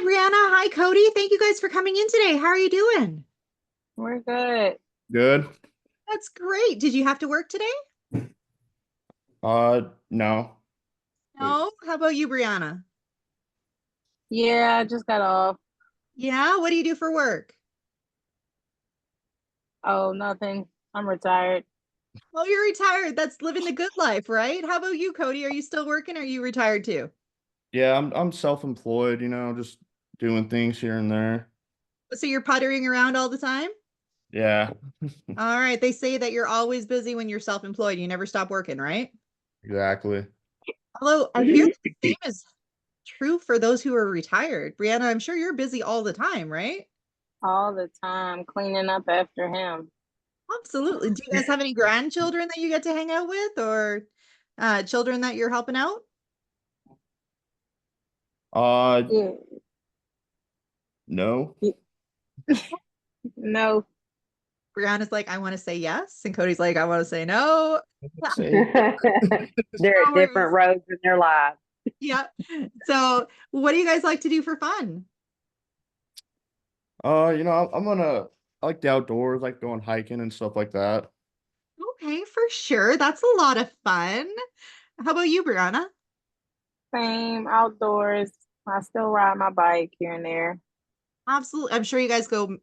Hi, Brianna. Hi, Cody. Thank you guys for coming in today. How are you doing? We're good. Good. That's great. Did you have to work today? No. Wait. No. How about you, Brianna? Yeah, I just got off. Yeah. What do you do for work? Oh, nothing. I'm retired. Oh, you're retired. That's living the good life, right? How about you, Cody? Are you still working? Or are you retired too? Yeah, I'm self-employed, just doing things here and there. So you're puttering around all the time? Yeah, All right. They say that you're always busy when you're self-employed. You never stop working, right? exactly. Although I hear the same is true for those who are retired. Brianna, I'm sure you're busy all the time, right? All the time cleaning up after him. Absolutely. Do you guys have any grandchildren that you get to hang out with or children that you're helping out? Uh, Yeah. no. y- No. Brianna's like, I want to say yes. And Cody's like, I want to say no. Say. They're No at different worries. roads in their lives. Yeah. So, what do you guys like to do for fun? I like the outdoors, like going hiking and stuff like that. Okay, for sure. That's a lot of fun. How about you, Brianna? Same outdoors. I still ride my bike here and there. Absolutely. I'm sure you guys go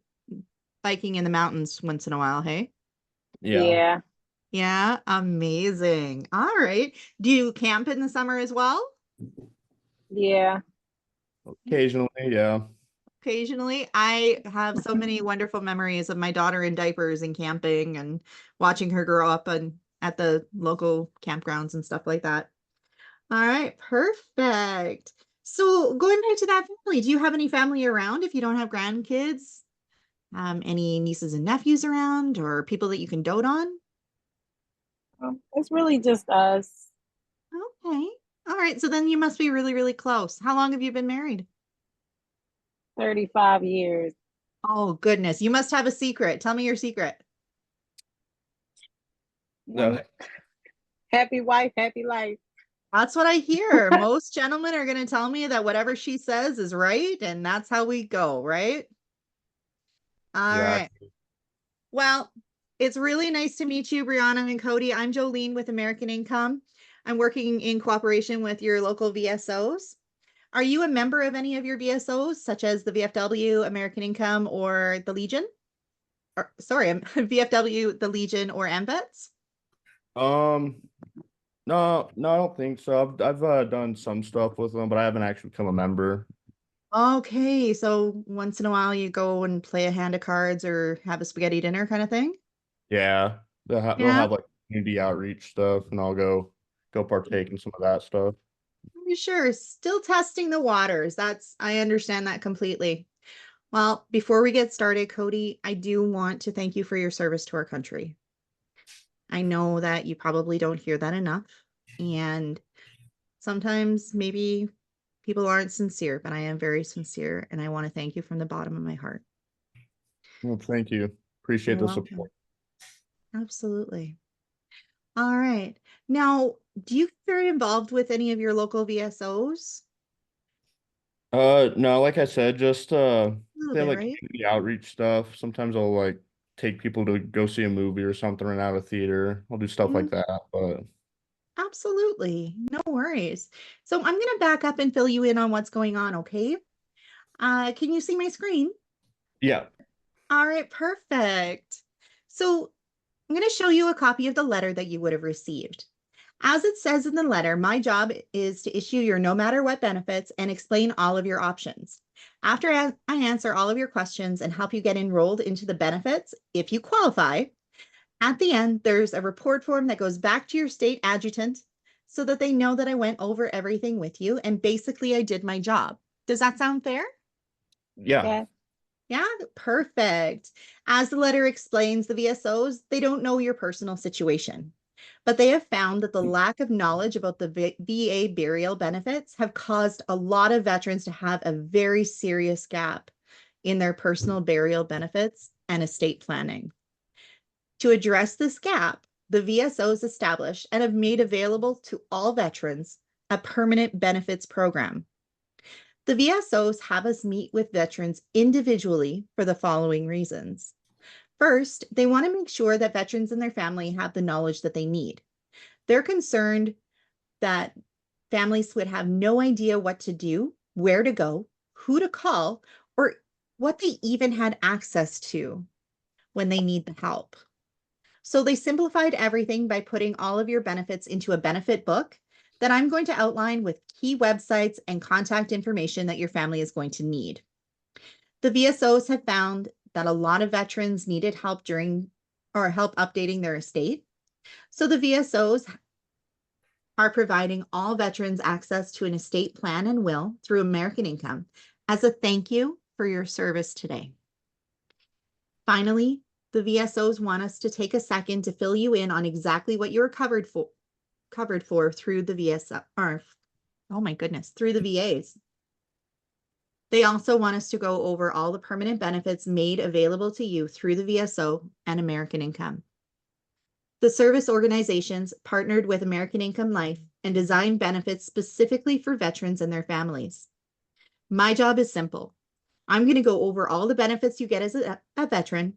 biking in the mountains once in a while, hey? Yeah, Yeah. Yeah, amazing. All right. Do you camp in the summer as well? Yeah. occasionally, yeah. Occasionally, I have so many wonderful memories of my daughter in diapers and camping and watching her grow up and at the local campgrounds and stuff like that. All right, perfect. So going back to that family, do you have any family around if you don't have grandkids? Any nieces and nephews around or people that you can dote on? It's really just us. Okay. All right, so then you must be really, really close. How long have you been married? 35 years. Oh, goodness. You must have a secret. Tell me your secret. No. Happy wife, happy life. That's what I hear. Most gentlemen are going to tell me that whatever she says is right, and that's how we go, right? All right. Exactly. Well, it's really nice to meet you, Brianna and Cody. I'm Jolene with American Income. I'm working in cooperation with your local VSOs. Are you a member of any of your VSOs, such as the VFW, American Income, or the Legion? Or, sorry, VFW, the Legion, or AMVETS? Um, no, I don't think so. I've done some stuff with them, but I haven't actually become a member. Okay, so once in a while you go and play a hand of cards or have a spaghetti dinner kind of thing? Yeah, they'll Yeah, have like community outreach stuff, and I'll go partake in some of that stuff. sure. Still testing the waters. I understand that completely. Well, before we get started, Cody, I do want to thank you for your service to our country. I know that you probably don't hear that enough, and sometimes maybe people aren't sincere, but I am very sincere, and I want to thank you from the bottom of my heart. Well, thank you. Appreciate You're the welcome. support. Absolutely. All right. Now, do you get very involved with any of your local VSOs? No, like I said, just A little they have bit, like right? community outreach stuff. Sometimes I'll like take people to go see a movie or something right out of theater. I'll do stuff Mm, like that. But absolutely. No worries. So I'm going to back up and fill you in on what's going on, okay? Can you see my screen? yeah. All right, perfect. So I'm going to show you a copy of the letter that you would have received. As it says in the letter, my job is to issue your no matter what benefits and explain all of your options. After I answer all of your questions and help you get enrolled into the benefits, if you qualify, at the end, there's a report form that goes back to your state adjutant so that they know that I went over everything with you and basically I did my job. Does that sound fair? Yeah. Yeah. Yeah, perfect. As the letter explains, the VSOs, they don't know your personal situation, but they have found that the lack of knowledge about the VA burial benefits have caused a lot of veterans to have a very serious gap in their personal burial benefits and estate planning. To address this gap, the VSOs established and have made available to all veterans a permanent benefits program. The VSOs have us meet with veterans individually for the following reasons. First, they want to make sure that veterans and their family have the knowledge that they need. They're concerned that families would have no idea what to do, where to go, who to call, or what they even had access to when they need the help. So they simplified everything by putting all of your benefits into a benefit book that I'm going to outline with key websites and contact information that your family is going to need. The VSOs have found that a lot of veterans needed help during or help updating their estate. So the VSOs are providing all veterans access to an estate plan and will through American Income as a thank you for your service today. Finally, the VSOs want us to take a second to fill you in on exactly what you're covered for through the VSO, or oh my goodness, through the VAs. They also want us to go over all the permanent benefits made available to you through the VSO and American Income. The service organizations partnered with American Income Life and designed benefits specifically for veterans and their families. My job is simple. I'm going to go over all the benefits you get as a veteran,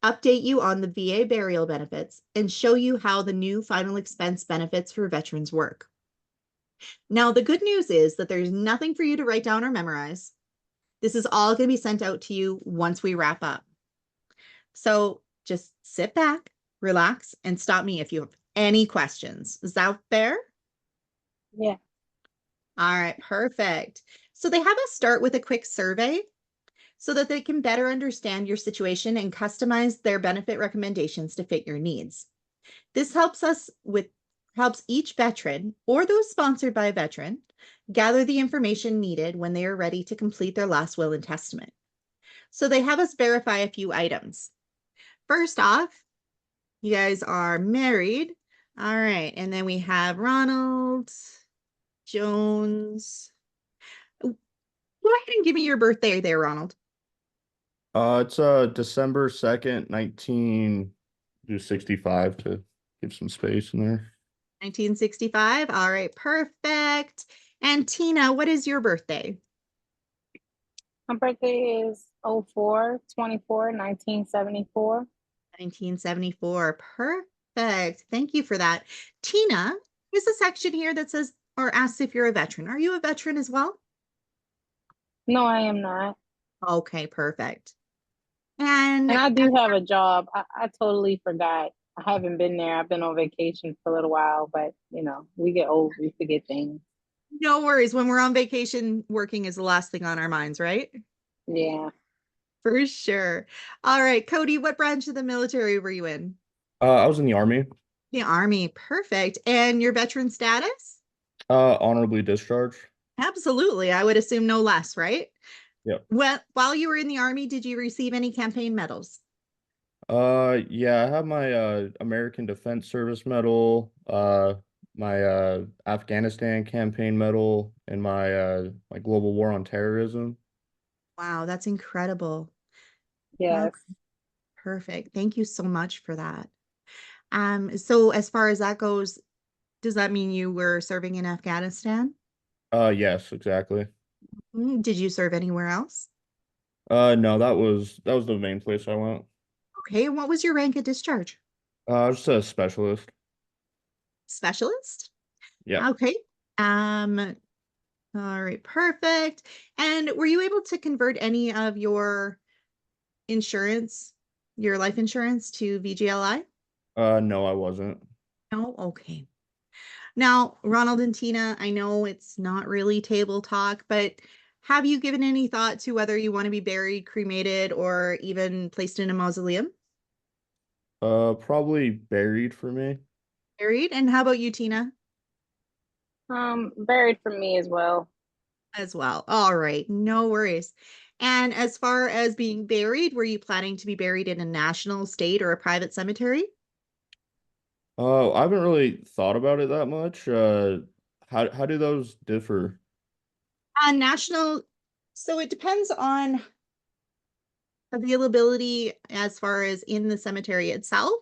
update you on the VA burial benefits, and show you how the new final expense benefits for veterans work. Now, the good news is that there's nothing for you to write down or memorize. This is all going to be sent out to you once we wrap up. So just sit back, relax, and stop me if you have any questions. Is that fair? Yeah. All right, perfect. So they have us start with a quick survey so that they can better understand your situation and customize their benefit recommendations to fit your needs. This helps each veteran or those sponsored by a veteran gather the information needed when they are ready to complete their last will and testament. So they have us verify a few items. First off, you guys are married. All right, and then we have Ronald Jones. Go ahead and give me your birthday there, Ronald. It's December 2nd, 1965 to give some space in there. 1965. All right, perfect. And Tina, what is your birthday? My birthday is 04/24/1974. 1974. Perfect. Thank you for that. Tina, there's a section here that says or asks if you're a veteran. Are you a veteran as well? No, I am not. Okay, perfect. And I do have a job. I totally forgot. I haven't been there. I've been on vacation for a little while, but we get old, we forget things. no worries. When we're on vacation, working is the last thing on our minds, right? Yeah. For sure. All right, Cody, what branch of the military were you in? I was in the Army. The Army. Perfect. And your veteran status? Honorably discharged. Absolutely. I would assume no less, right? Yep. Well, while you were in the Army, did you receive any campaign medals? Yeah, I have my American Defense Service Medal, my Afghanistan campaign medal, and my my Global War on Terrorism. Wow, that's incredible. Yes. Okay, perfect. Thank you so much for that. So as far as that goes, does that mean you were serving in Afghanistan? Yes, exactly. Did you serve anywhere else? No, that was the main place I went. Okay, and what was your rank at discharge? I was just a specialist. Specialist? Yeah. Okay. All right, perfect. And were you able to convert any of your insurance, your life insurance to VGLI? No, I wasn't. No? Okay. Now, Ronald and Tina, I know it's not really table talk, but have you given any thought to whether you want to be buried, cremated, or even placed in a mausoleum? Probably buried for me. Buried? And how about you, Tina? Buried for me as well. As well. All right, no worries. And as far as being buried, were you planning to be buried in a national, state, or a private cemetery? I haven't really thought about it that much. How do those differ? National, so it depends on availability as far as in the cemetery itself.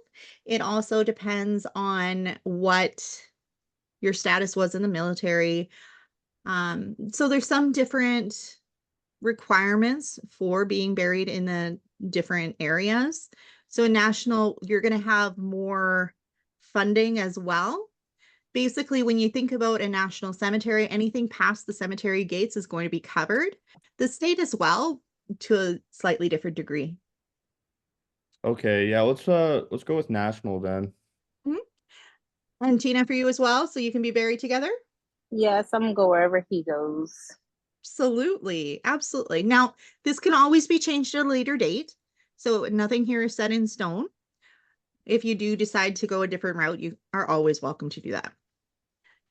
It also depends on what your status was in the military. So there's some different requirements for being buried in the different areas. So national, you're going to have more funding as well. Basically, when you think about a national cemetery, anything past the cemetery gates is going to be covered. The state as well, to a slightly different degree. Okay, yeah, let's go with national then. And Tina, for you as well, so you can be buried together? Yes, I'm gonna go wherever he goes. Absolutely. Absolutely. Now, this can always be changed at a later date. So nothing here is set in stone. If you do decide to go a different route, you are always welcome to do that.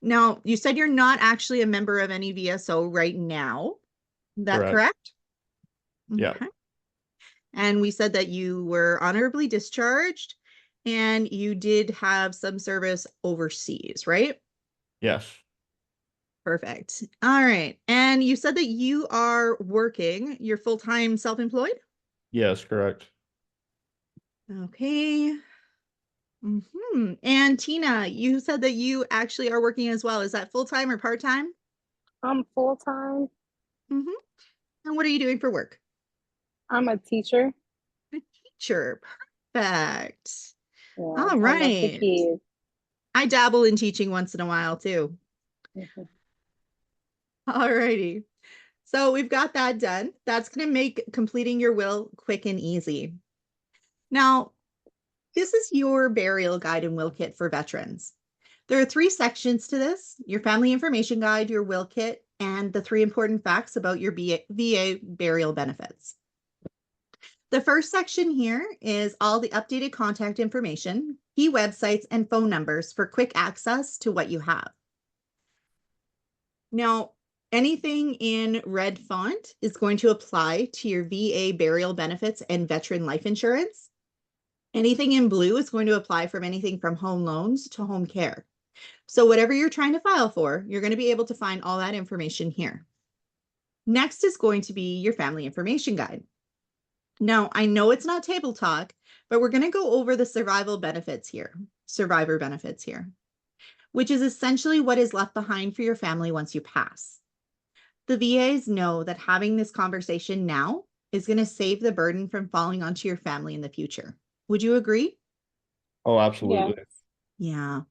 Now, you said you're not actually a member of any VSO right now. That correct? Yeah. Okay. And we said that you were honorably discharged and you did have some service overseas, right? Yes. Perfect. All right. And you said that you are working, you're full-time self-employed? Yes, correct. Okay. And Tina, you said that you actually are working as well. Is that full-time or part-time? I'm full time. And what are you doing for work? I'm a teacher. A teacher. Perfect. Yeah, All I love the right. kids. I dabble in teaching once in a while too. Mhm. All righty. So we've got that done. That's going to make completing your will quick and easy. Now, this is your burial guide and will kit for veterans. There are 3 sections to this: your family information guide, your will kit, and the 3 important facts about your VA burial benefits. The first section here is all the updated contact information, key websites, and phone numbers for quick access to what you have. Now, anything in red font is going to apply to your VA burial benefits and veteran life insurance. Anything in blue is going to apply from anything from home loans to home care. So whatever you're trying to file for, you're going to be able to find all that information here. Next is going to be your family information guide. Now, I know it's not table talk, but we're going to go over the survivor benefits here, which is essentially what is left behind for your family once you pass. The VAs know that having this conversation now is going to save the burden from falling onto your family in the future. Would you agree? Oh, absolutely. Yeah.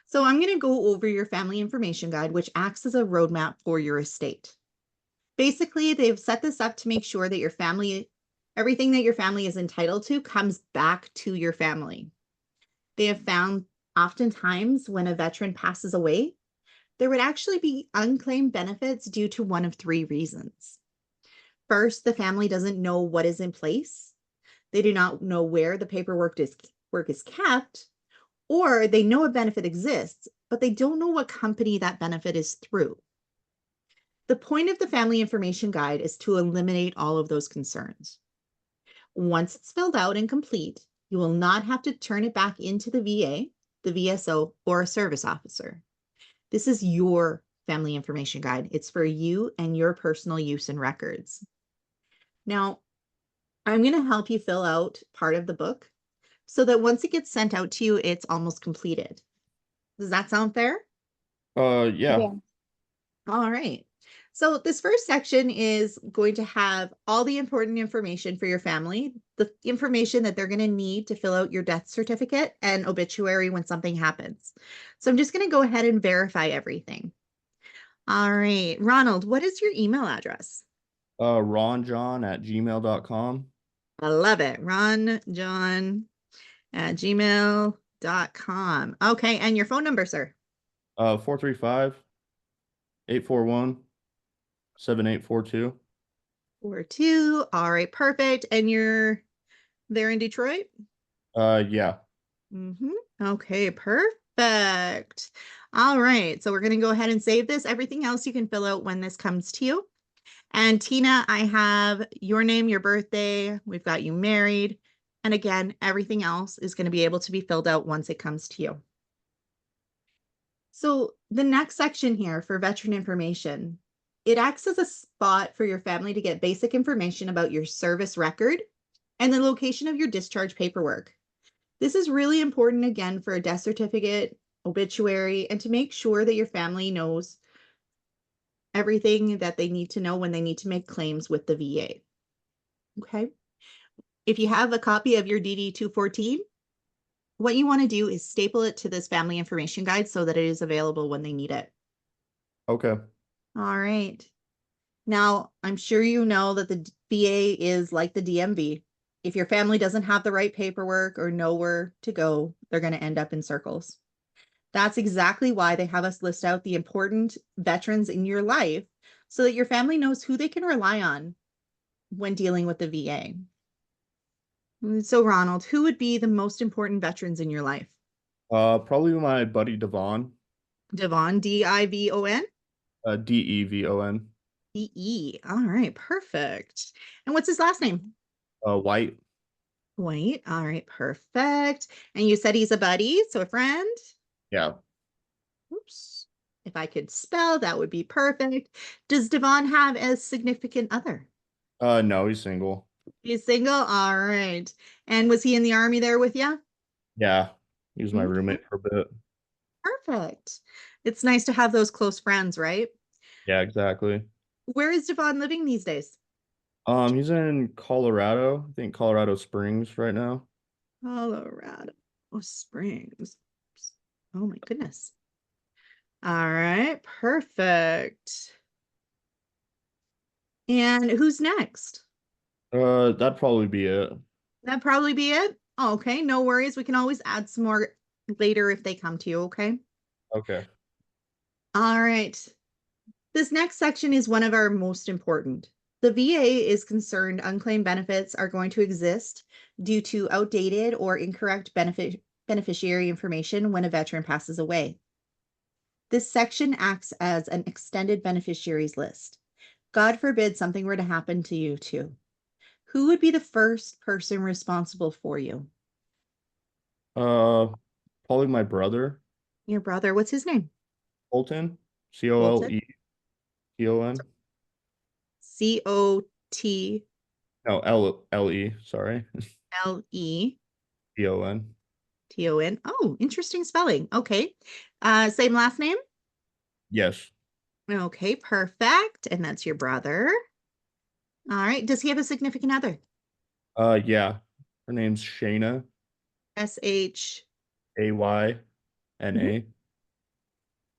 So I'm going to go over your family information guide, which acts as a roadmap for your estate. Basically, they've set this up to make sure that your family, everything that your family is entitled to, comes back to your family. They have found oftentimes when a veteran passes away, there would actually be unclaimed benefits due to one of 3 reasons. First, the family doesn't know what is in place. They do not know where the paperwork is kept, or they know a benefit exists, but they don't know what company that benefit is through. The point of the family information guide is to eliminate all of those concerns. Once it's filled out and complete, you will not have to turn it back into the VA, the VSO, or a service officer. This is your family information guide. It's for you and your personal use and records. Now, I'm going to help you fill out part of the book so that once it gets sent out to you, it's almost completed. Does that sound fair? Yeah. Yeah. All right. So this first section is going to have all the important information for your family, the information that they're going to need to fill out your death certificate and obituary when something happens. So I'm just going to go ahead and verify everything. All right. Ronald, what is your email address? ronjohn@gmail.com. I love it. ronjohn@gmail.com. Okay. And your phone number, sir? 435-841-7842. 42. All right. Perfect. And you're there in Detroit? Yeah. Okay, perfect. All right, so we're going to go ahead and save this. Everything else you can fill out when this comes to you. And Tina, I have your name, your birthday. We've got you married. And again, everything else is going to be able to be filled out once it comes to you. So the next section here for veteran information, it acts as a spot for your family to get basic information about your service record and the location of your discharge paperwork. This is really important, again, for a death certificate, obituary, and to make sure that your family knows everything that they need to know when they need to make claims with the VA. Okay. If you have a copy of your DD 214, what you want to do is staple it to this family information guide so that it is available when they need it. Okay. All right. Now, I'm sure you know that the VA is like the DMV. If your family doesn't have the right paperwork or know where to go, they're going to end up in circles. That's exactly why they have us list out the important veterans in your life so that your family knows who they can rely on when dealing with the VA. So, Ronald, who would be the most important veterans in your life? Probably my buddy Devon. Devon, D-I-V-O-N? Devon. D-E. All right, perfect. And what's his last name? White. White. All right, perfect. And you said he's a buddy, so a friend? Yeah. Oops. If I could spell, that would be perfect. Does Devon have a significant other? No, he's single. He's single? All right. And was he in the army there with you? Yeah. He was my Okay. roommate for a bit. Perfect. It's nice to have those close friends, right? Yeah, exactly. Where is Devon living these days? He's in Colorado. I think Colorado Springs right now. Colorado Springs. Oh my goodness. All right, perfect. And who's next? That'd probably be it. That'd probably be it. Okay, no worries. We can always add some more later if they come to you, okay? Okay. All right. This next section is one of our most important. The VA is concerned unclaimed benefits are going to exist due to outdated or incorrect beneficiary information when a veteran passes away. This section acts as an extended beneficiaries list. God forbid something were to happen to you too. Who would be the first person responsible for you? Probably my brother, Your brother. What's his name? Colton. Colton? Coleton. C-O-T-L-E. No, L-E, sorry. Ton. T-O-N. Oh, interesting spelling. Okay. Same last name? Yes. Okay, perfect. And that's your brother. All right. Does he have a significant other? Yeah. Her name's Shayna. S-H. Ayna.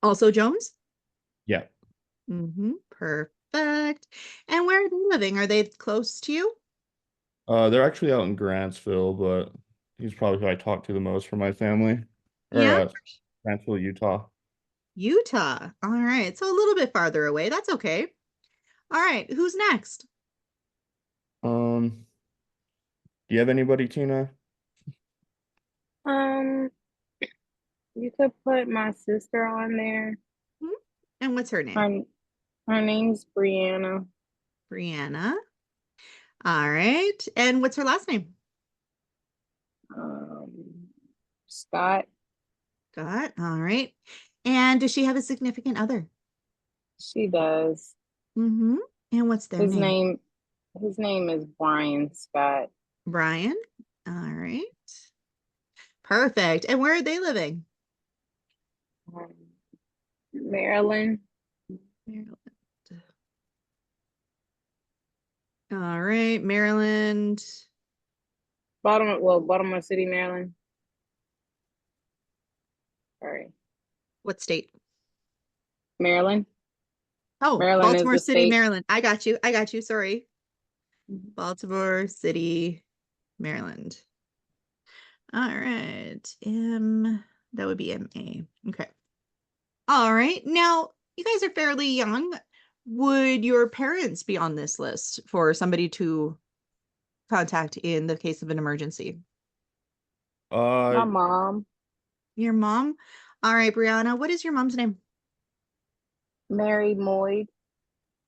Also Jones? Yeah. Perfect. And where are they living? Are they close to you? They're actually out in Grantsville, but he's probably who I talk to the most for my family. Or Yeah. Grantsville, Utah. Utah. All right. So a little bit farther away. That's okay. All right. Who's next? Do you have anybody, Tina? You could put my sister on there. And what's her name? Her name's Brianna. Brianna. All right. And what's her last name? Scott. Scott. All right. And does she have a significant other? She does. And what's their name? His name is Brian Scott. Brian. All right. Perfect. And where are they living? Maryland. All right, Maryland. Baltimore City, Maryland. Sorry. What state? Maryland. Oh, Maryland Baltimore is the City, state. Maryland. I got you. Sorry. Baltimore City, Maryland. All right. That would be M-A. Okay. All right. Now, you guys are fairly young. Would your parents be on this list for somebody to contact in the case of an emergency? My mom. Your mom? All right, Brianna, what is your mom's name? Mary Moyd.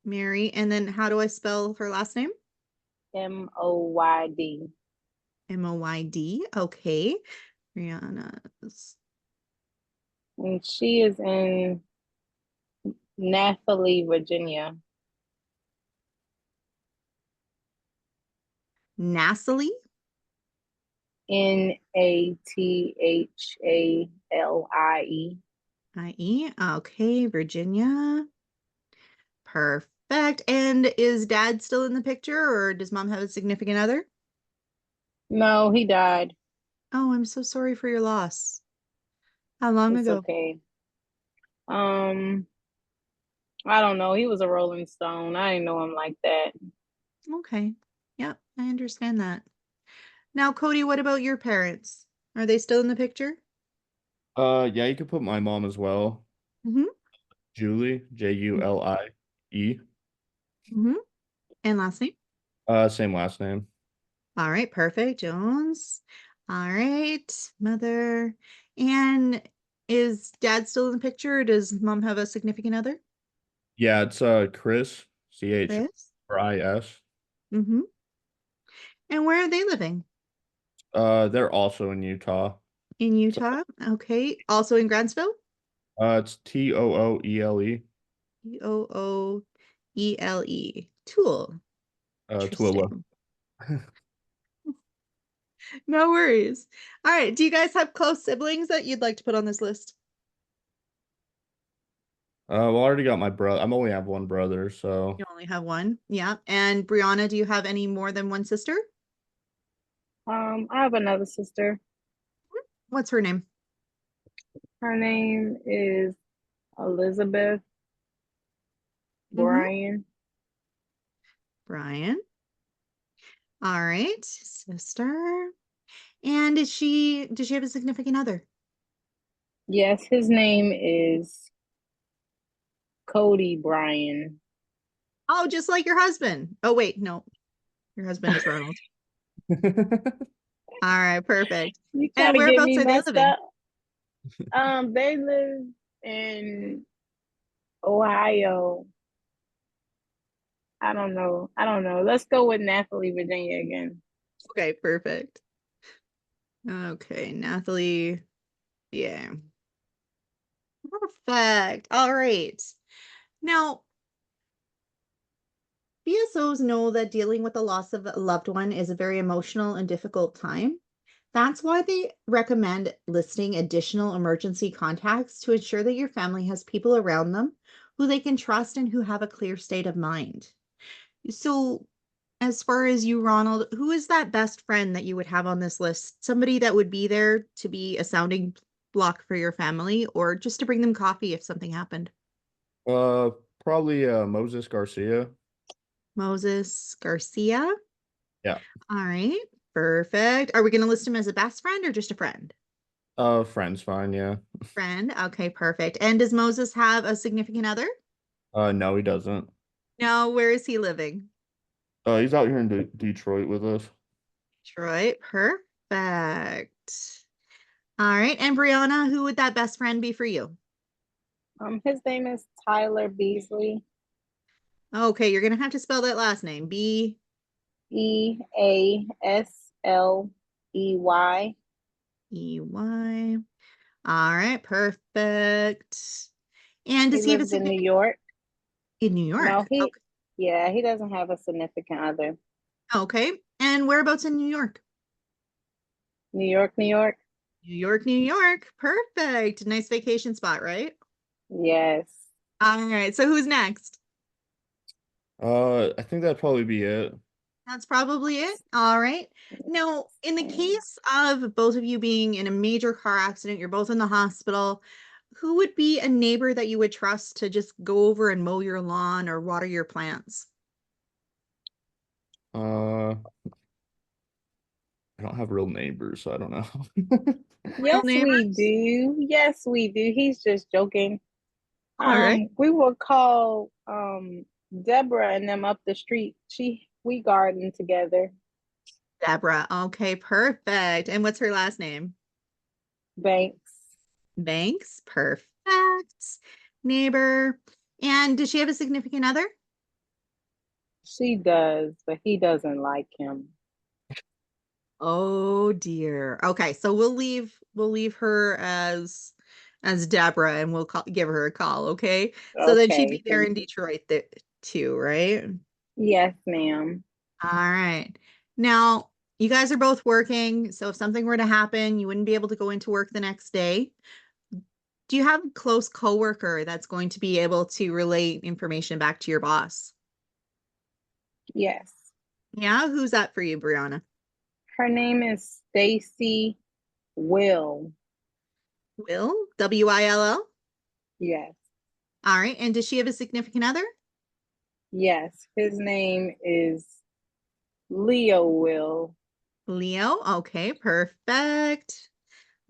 Mary. And then how do I spell her last name? M-O-Y-D. M-O-Y-D. Okay. Brianna's. And she is in Nathalie, Virginia. Nathalie? Nathalie. I-E. Okay, Virginia. Perfect. And is dad still in the picture, or does mom have a significant other? No, he died. Oh, I'm so sorry for your loss. How long It's ago? okay. Um, I don't know. He was a Rolling Stone. I didn't know him like that. Okay. Yep, I understand that. Now, Cody, what about your parents? Are they still in the picture? Yeah, you could put my mom as well. Mm-hmm. Julie, Julie. Mm-hmm. And last name? Same last name. All right, perfect. Jones. All right, mother. And is dad still in the picture, or does mom have a significant other? Yeah, it's Chris, Chris. Chris. Mm-hmm. And where are they living? They're also in Utah. In Utah. Okay. Also in Grantsville? It's Tooele. Tooele. Tool. Tooele. Interesting. No worries. All right. Do you guys have close siblings that you'd like to put on this list? Well, I already got my brother. I'm only have one brother, so You only have one. Yeah. And Brianna, do you have any more than one sister? I have another sister. What's her name? Her name is Elizabeth Mhm. Bryan. Brian. All right. Sister. And does she have a significant other? Yes, his name is Cody Bryan. Oh, just like your husband. Oh, wait, no. Your husband is Ronald. All right, perfect. You try And to get whereabouts me are they messed living? up. They live in Ohio. I don't know. I don't know. Let's go with Nathalie, Virginia again. Okay, perfect. Okay, Nathalie. Yeah. Perfect. All right. Now, BSOs know that dealing with the loss of a loved one is a very emotional and difficult time. That's why they recommend listing additional emergency contacts to ensure that your family has people around them who they can trust and who have a clear state of mind. So, as far as you, Ronald, who is that best friend that you would have on this list? Somebody that would be there to be a sounding block for your family, or just to bring them coffee if something happened? uh, probably Moses Garcia. Moses Garcia. Yeah. All right, perfect. Are we going to list him as a best friend or just a friend? Friend's fine. Yeah. Friend. Okay, perfect. And does Moses have a significant other? No, he doesn't. No, where is he living? He's out here in Detroit with us. Detroit. Perfect. All right. And Brianna, who would that best friend be for you? His name is Tyler Beasley. Okay, you're gonna have to spell that last name. Easley. Ey. All right, perfect. And He does he have a lives in New significant York. in New No, York? yeah, he doesn't have a significant other. Okay. And whereabouts in New York? New York, New York. New York, New York. Perfect. Nice vacation spot, right? Yes. All right. So who's next? I think that'd probably be it. That's probably it. All right. Now, in the case of both of you being in a major car accident, you're both in the hospital, who would be a neighbor that you would trust to just go over and mow your lawn or water your plants? Uh, I don't have real neighbors, so I don't know. Real Yes, we neighbors? do. Yes, we do. He's just joking. All right. We will call Deborah and them up the street. We garden together. Deborah. Okay, perfect. And what's her last name? Banks. Banks. Perfect. Neighbor. And does she have a significant other? She does, but he doesn't like him. Oh dear. Okay, so we'll leave her as Deborah and we'll give her a call, okay? So then she'd Okay, be there thank in you. Detroit too, right? Yes, ma'am. All right. Now, you guys are both working, so if something were to happen, you wouldn't be able to go into work the next day. Do you have a close coworker that's going to be able to relay information back to your boss? Yes. Yeah, who's that for you, Brianna? Her name is Stacy Will. Will, Will? Yes. All right. And does she have a significant other? Yes. His name is Leo Will. Leo. Okay, perfect.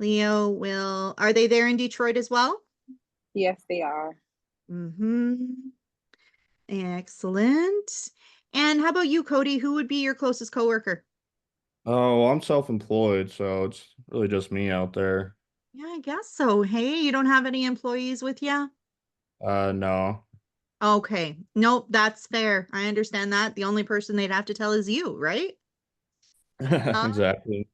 Leo, Will. Are they there in Detroit as well? Yes, they are. Mm-hmm. Excellent. And how about you, Cody? Who would be your closest coworker? Oh, I'm self-employed, so it's really just me out there. Yeah, I guess so. Hey, you don't have any employees with you? No. Okay. Nope, that's fair. I understand that. The only person they'd have to tell is you, right? Uh, Exactly.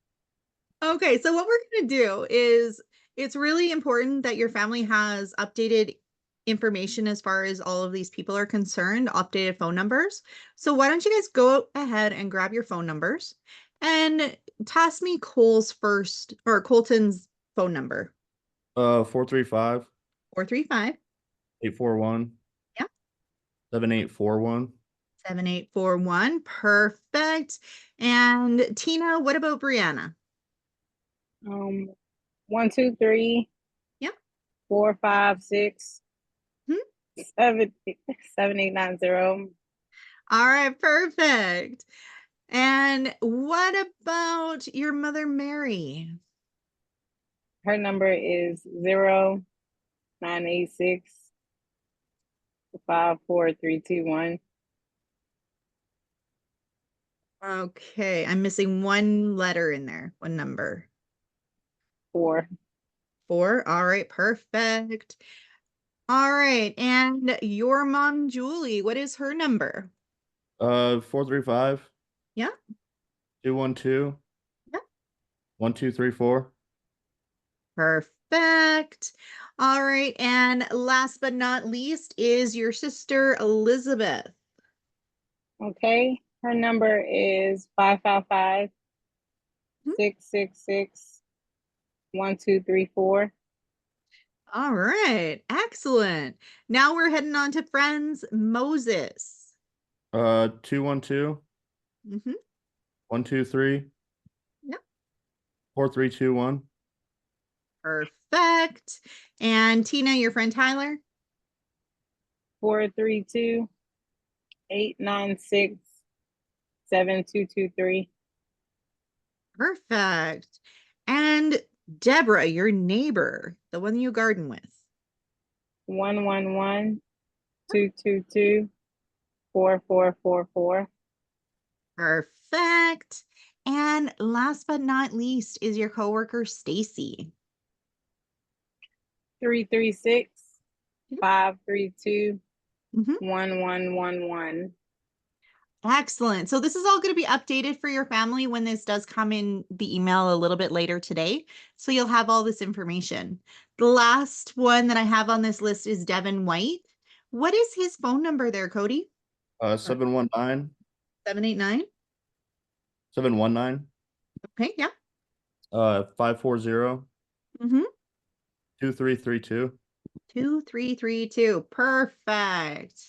okay, so what we're going to do is it's really important that your family has updated information as far as all of these people are concerned, updated phone numbers. So why don't you guys go ahead and grab your phone numbers and toss me Cole's first or Colton's phone number. 435 435. 841 Yeah. 7841. 7841. Perfect. And Tina, what about Brianna? 123 Yeah. 456 Hmm? 7890. All right, perfect. And what about your mother, Mary? Her number is 0986 54321. Okay, I'm missing one letter in there, one number. 4. 4. All right, perfect. All right, and your mom, Julie, what is her number? 435 Yeah, 212 yeah, 1234. perfect. All right, and last but not least is your sister, Elizabeth. Okay. Her number is 555 666 1234. All right, excellent. Now we're heading on to friends, Moses. 212 Mhm. 123 Yep. 4321. Perfect. And Tina, your friend Tyler? 432 896 7223. Perfect. And Deborah, your neighbor, the one you garden with. 111 222 4444. Perfect. And last but not least is your coworker, Stacy. 336 Mhm. 532 Mhm. 1111. Excellent. So this is all going to be updated for your family when this does come in the email a little bit later today. So you'll have all this information. The last one that I have on this list is Devin White. What is his phone number there, Cody? 719 789. 719 Okay, yeah. 540 Mm-hmm. 2332. 2332. Perfect.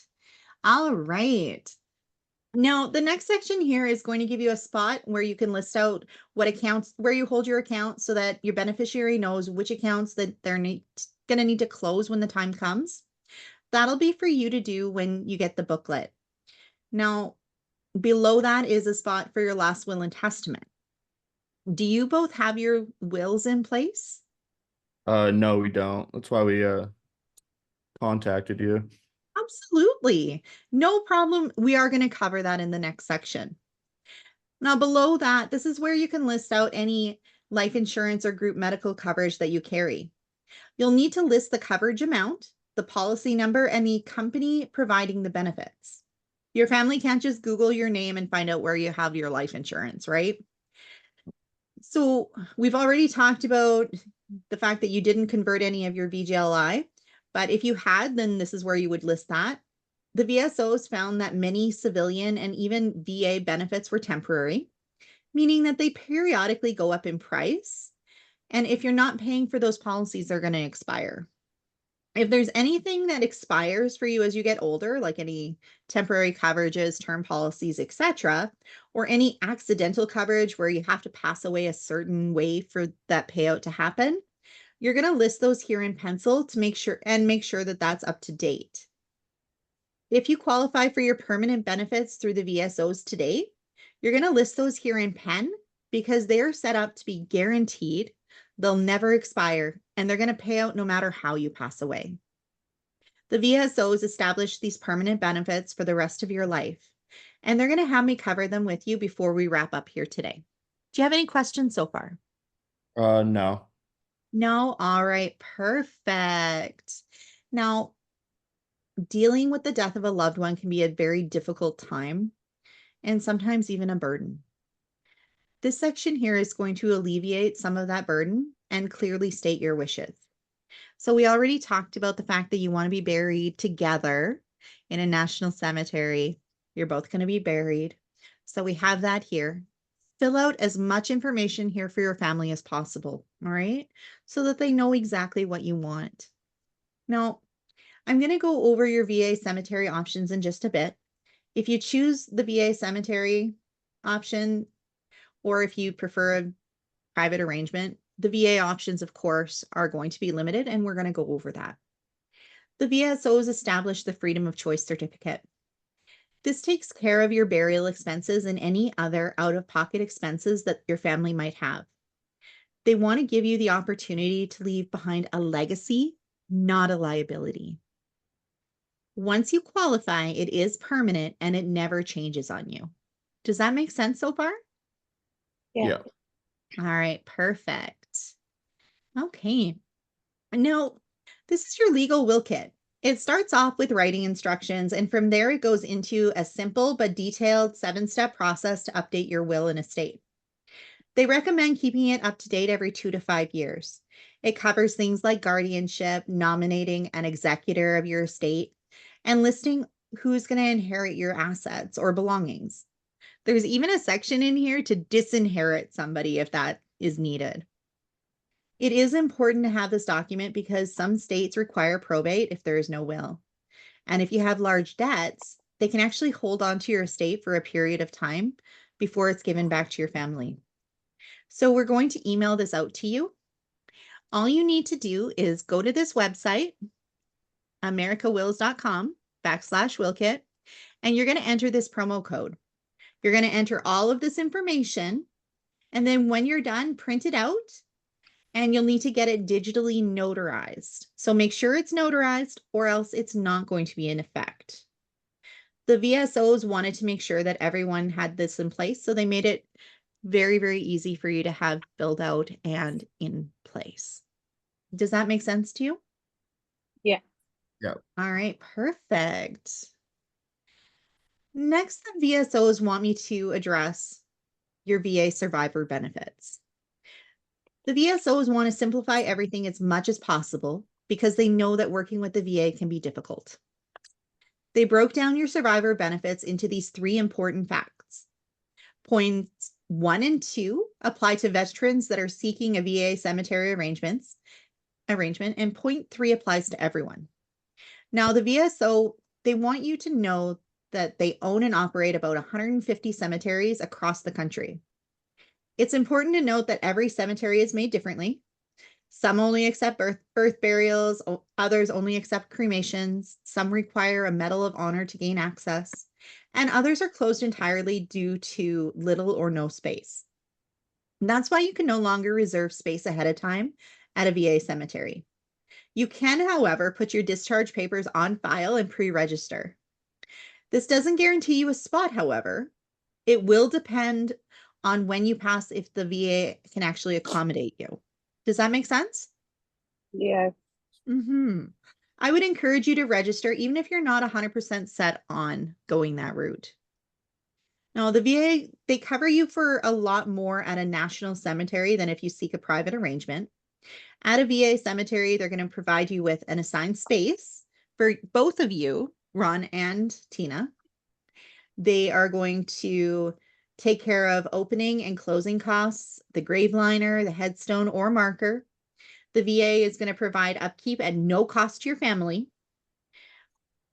All right. Now, the next section here is going to give you a spot where you can list out what accounts, where you hold your account so that your beneficiary knows which accounts that they're going to need to close when the time comes. That'll be for you to do when you get the booklet. Now, below that is a spot for your last will and testament. Do you both have your wills in place? No, we don't. That's why we contacted you. Absolutely. No problem. We are going to cover that in the next section. Now, below that, this is where you can list out any life insurance or group medical coverage that you carry. You'll need to list the coverage amount, the policy number, and the company providing the benefits. Your family can't just Google your name and find out where you have your life insurance, right? So we've already talked about the fact that you didn't convert any of your VGLI, but if you had, then this is where you would list that. The VSOs found that many civilian and even VA benefits were temporary, meaning that they periodically go up in price. And if you're not paying for those policies, they're going to expire. If there's anything that expires for you as you get older, like any temporary coverages, term policies, etc., or any accidental coverage where you have to pass away a certain way for that payout to happen, you're going to list those here in pencil to make sure that that's up to date. If you qualify for your permanent benefits through the VSOs today, you're going to list those here in pen because they're set up to be guaranteed. They'll never expire, and they're going to pay out no matter how you pass away. The VSOs establish these permanent benefits for the rest of your life, and they're going to have me cover them with you before we wrap up here today. Do you have any questions so far? No. No? All right, perfect. Now, dealing with the death of a loved one can be a very difficult time and sometimes even a burden. This section here is going to alleviate some of that burden and clearly state your wishes. So we already talked about the fact that you want to be buried together in a national cemetery. You're both going to be buried. So we have that here. Fill out as much information here for your family as possible, all right? So that they know exactly what you want. Now, I'm going to go over your VA cemetery options in just a bit. If you choose the VA cemetery option, or if you prefer a private arrangement, the VA options, of course, are going to be limited, and we're going to go over that. The VSOs establish the Freedom of Choice Certificate. This takes care of your burial expenses and any other out-of-pocket expenses that your family might have. They want to give you the opportunity to leave behind a legacy, not a liability. Once you qualify, it is permanent and it never changes on you. Does that make sense so far? Yeah. All right, perfect. Okay. Now, this is your legal will kit. It starts off with writing instructions, and from there it goes into a simple but detailed 7-step process to update your will and estate. They recommend keeping it up to date every 2 to 5 years. It covers things like guardianship, nominating an executor of your estate, and listing who's going to inherit your assets or belongings. There's even a section in here to disinherit somebody if that is needed. It is important to have this document because some states require probate if there is no will. And if you have large debts, they can actually hold on to your estate for a period of time before it's given back to your family. So we're going to email this out to you. All you need to do is go to this website, americawills.com/willkit, and you're going to enter this promo code. You're going to enter all of this information, and then when you're done, print it out, and you'll need to get it digitally notarized. So make sure it's notarized or else it's not going to be in effect. The VSOs wanted to make sure that everyone had this in place, so they made it very, very easy for you to have filled out and in place. Does that make sense to you? Yeah. Yeah. All right, perfect. Next, the VSOs want me to address your VA survivor benefits. The VSOs want to simplify everything as much as possible because they know that working with the VA can be difficult. They broke down your survivor benefits into these 3 important facts. Points 1 and 2 apply to veterans that are seeking a VA cemetery arrangement, and point 3 applies to everyone. Now, the VSO, they want you to know that they own and operate about 150 cemeteries across the country. It's important to note that every cemetery is made differently. Some only accept birth burials, others only accept cremations, some require a Medal of Honor to gain access, and others are closed entirely due to little or no space. And that's why you can no longer reserve space ahead of time at a VA cemetery. You can, however, put your discharge papers on file and pre-register. This doesn't guarantee you a spot, however. It will depend on when you pass if the VA can actually accommodate you. Does that make sense? Yes. I would encourage you to register even if you're not 100% set on going that route. Now, the VA, they cover you for a lot more at a national cemetery than if you seek a private arrangement. At a VA cemetery, they're going to provide you with an assigned space for both of you, Ron and Tina. They are going to take care of opening and closing costs, the grave liner, the headstone or marker. The VA is going to provide upkeep at no cost to your family.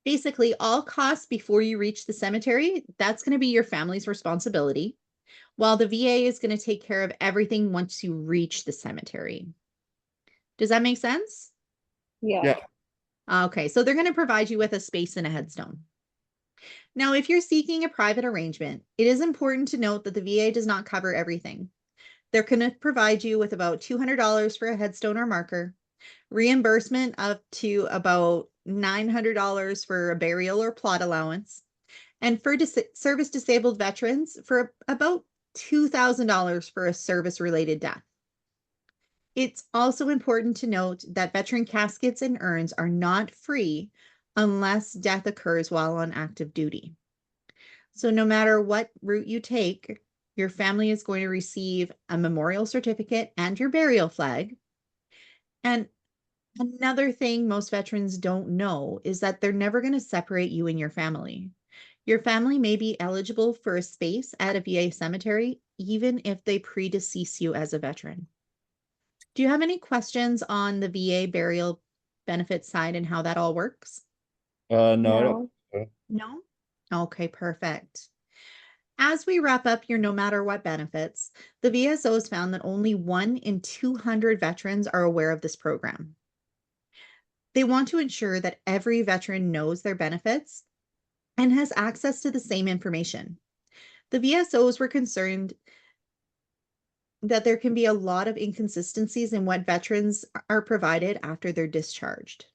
Basically, all costs before you reach the cemetery, that's going to be your family's responsibility, while the VA is going to take care of everything once you reach the cemetery. Does that make sense? Yeah. Okay, so they're going to provide you with a space and a headstone. Now, if you're seeking a private arrangement, it is important to note that the VA does not cover everything. They're going to provide you with about $200 for a headstone or marker, reimbursement up to about $900 for a burial or plot allowance, and for service disabled veterans for about $2,000 for a service-related death. It's also important to note that veteran caskets and urns are not free unless death occurs while on active duty. So no matter what route you take, your family is going to receive a memorial certificate and your burial flag. And another thing most veterans don't know is that they're never going to separate you and your family. Your family may be eligible for a space at a VA cemetery, even if they predecease you as a veteran. Do you have any questions on the VA burial benefit side and how that all works? No, I No. don't. No? Okay, perfect. As we wrap up your no matter what benefits, the VSO has found that only 1 in 200 veterans are aware of this program. They want to ensure that every veteran knows their benefits and has access to the same information. The VSOs were concerned that there can be a lot of inconsistencies in what veterans are provided after they're discharged.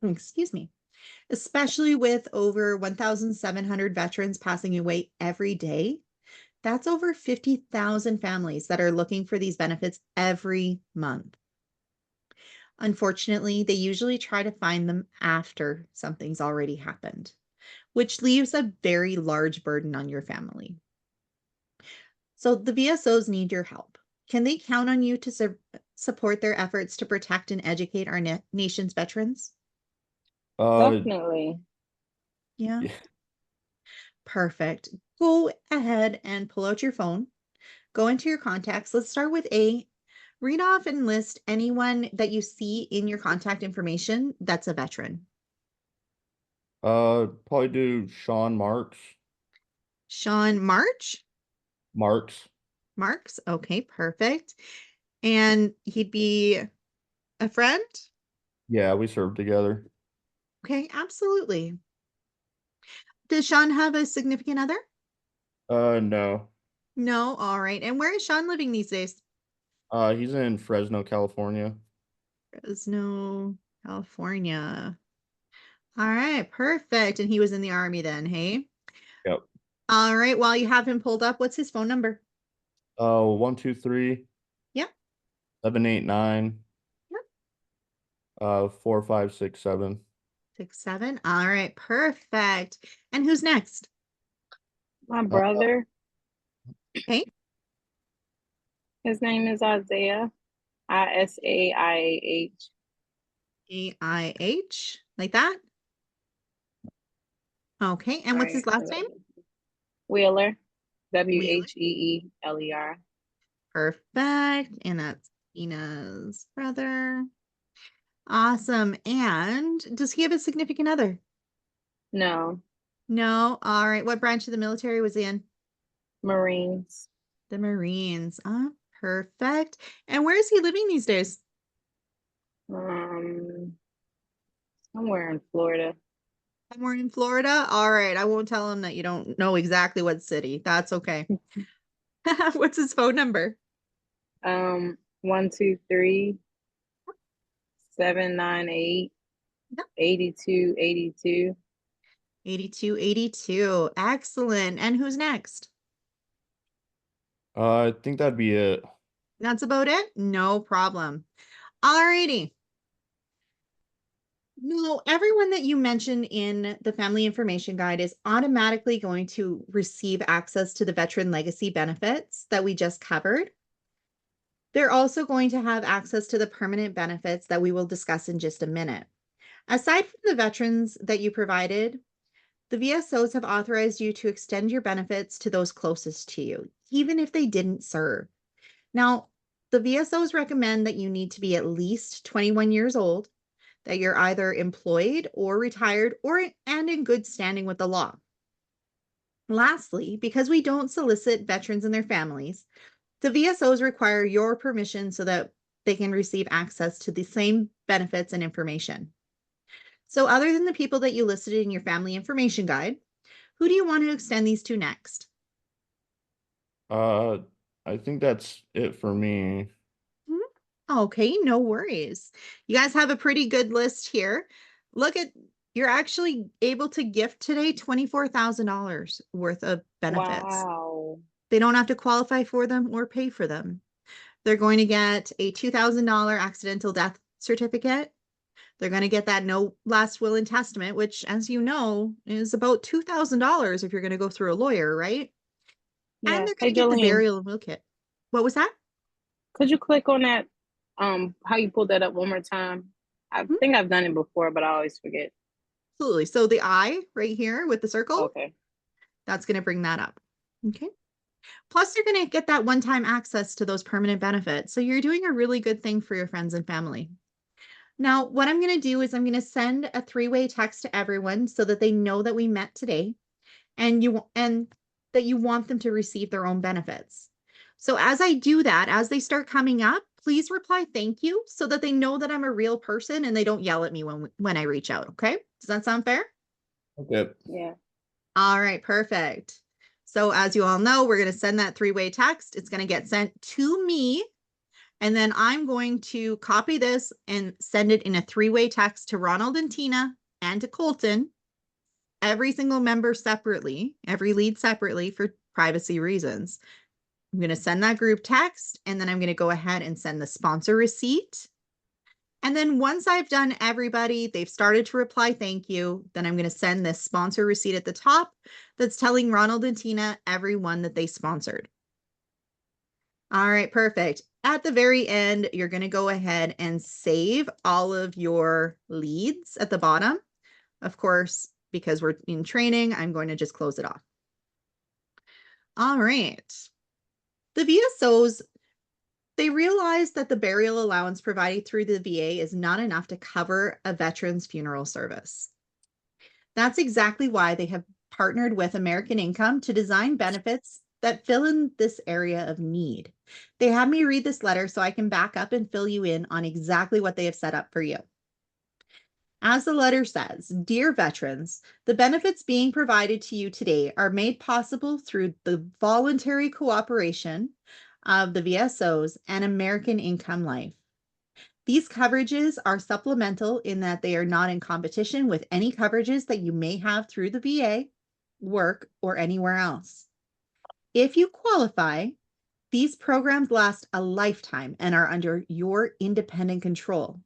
Excuse me. Especially with over 1,700 veterans passing away every day. That's over 50,000 families that are looking for these benefits every month. Unfortunately, they usually try to find them after something's already happened, which leaves a very large burden on your family. So the VSOs need your help. Can they count on you to support their efforts to protect and educate our nation's veterans? Definitely. Yeah. Yeah. Perfect. Go ahead and pull out your phone. Go into your contacts. Let's start with A. Read off and list anyone that you see in your contact information that's a veteran. Probably do Sean Marks. Sean March? Marks. Marks? Okay, perfect. And he'd be a friend? Yeah, we served together. Okay, absolutely. Does Sean have a significant other? No. No. All right. And where is Sean living these days? He's in Fresno, California. Fresno, California. All right, perfect. And he was in the Army then, hey? Yep. All right, while you have him pulled up, what's his phone number? 123. Yep. 789. Yep. 4567. 67. All right, perfect. And who's next? My brother, Okay. his name is Isaiah. Isaiah. AIH, like that? Okay, and what's his last name? Wheeler. Wheeler. Wheeler. Perfect. And that's Ina's brother. Awesome. And does he have a significant other? No. No. All right. What branch of the military was he in? Marines. The Marines. Perfect. And where is he living these days? Somewhere in Florida. Somewhere in Florida? All right. I won't tell him that you don't know exactly what city. That's okay. What's his phone number? 123 798 Yep. 8282. 8282. Excellent. And who's next? I think that'd be it. That's about it? No problem. All righty. No, everyone that you mentioned in the family information guide is automatically going to receive access to the veteran legacy benefits that we just covered. They're also going to have access to the permanent benefits that we will discuss in just a minute. Aside from the veterans that you provided, the VSOs have authorized you to extend your benefits to those closest to you, even if they didn't serve. Now, the VSOs recommend that you need to be at least 21 years old, that you're either employed or retired and in good standing with the law. Lastly, because we don't solicit veterans and their families, the VSOs require your permission so that they can receive access to the same benefits and information. So other than the people that you listed in your family information guide, who do you want to extend these to next? I think that's it for me. Okay, no worries. You guys have a pretty good list here. Look at, you're actually able to gift today $24,000 worth of benefits. Wow. They don't have to qualify for them or pay for them. They're going to get a $2,000 accidental death certificate. They're going to get that no last will and testament, which, as you know, is about $2,000 if you're going to go through a lawyer, right? Yeah. And they're Hey, going to get the Jolene, burial and will kit. What was that? could you click on that? How you pulled that up one more time? I Mhm. think I've done it before, but I always forget. Absolutely. So the eye right here with the circle, Okay. that's going to bring that up. Okay. Plus, you're going to get that one-time access to those permanent benefits. So you're doing a really good thing for your friends and family. Now, what I'm going to do is I'm going to send a three-way text to everyone so that they know that we met today and that you want them to receive their own benefits. So as I do that, as they start coming up, please reply thank you so that they know that I'm a real person and they don't yell at me when I reach out. Okay. Does that sound fair? Okay. Yeah. All right, perfect. So as you all know, we're going to send that three-way text. It's going to get sent to me. And then I'm going to copy this and send it in a three-way text to Ronald and Tina and to Colton, every single member separately, every lead separately for privacy reasons. I'm going to send that group text, and then I'm going to go ahead and send the sponsor receipt. And then once I've done everybody, they've started to reply thank you, then I'm going to send this sponsor receipt at the top that's telling Ronald and Tina everyone that they sponsored. All right, perfect. At the very end, you're going to go ahead and save all of your leads at the bottom. Of course, because we're in training, I'm going to just close it off. All right. The VSOs, they realize that the burial allowance provided through the VA is not enough to cover a veteran's funeral service. That's exactly why they have partnered with American Income to design benefits that fill in this area of need. They have me read this letter so I can back up and fill you in on exactly what they have set up for you. As the letter says, dear veterans, the benefits being provided to you today are made possible through the voluntary cooperation of the VSOs and American Income Life. These coverages are supplemental in that they are not in competition with any coverages that you may have through the VA, work, or anywhere else. If you qualify, these programs last a lifetime and are under your independent control,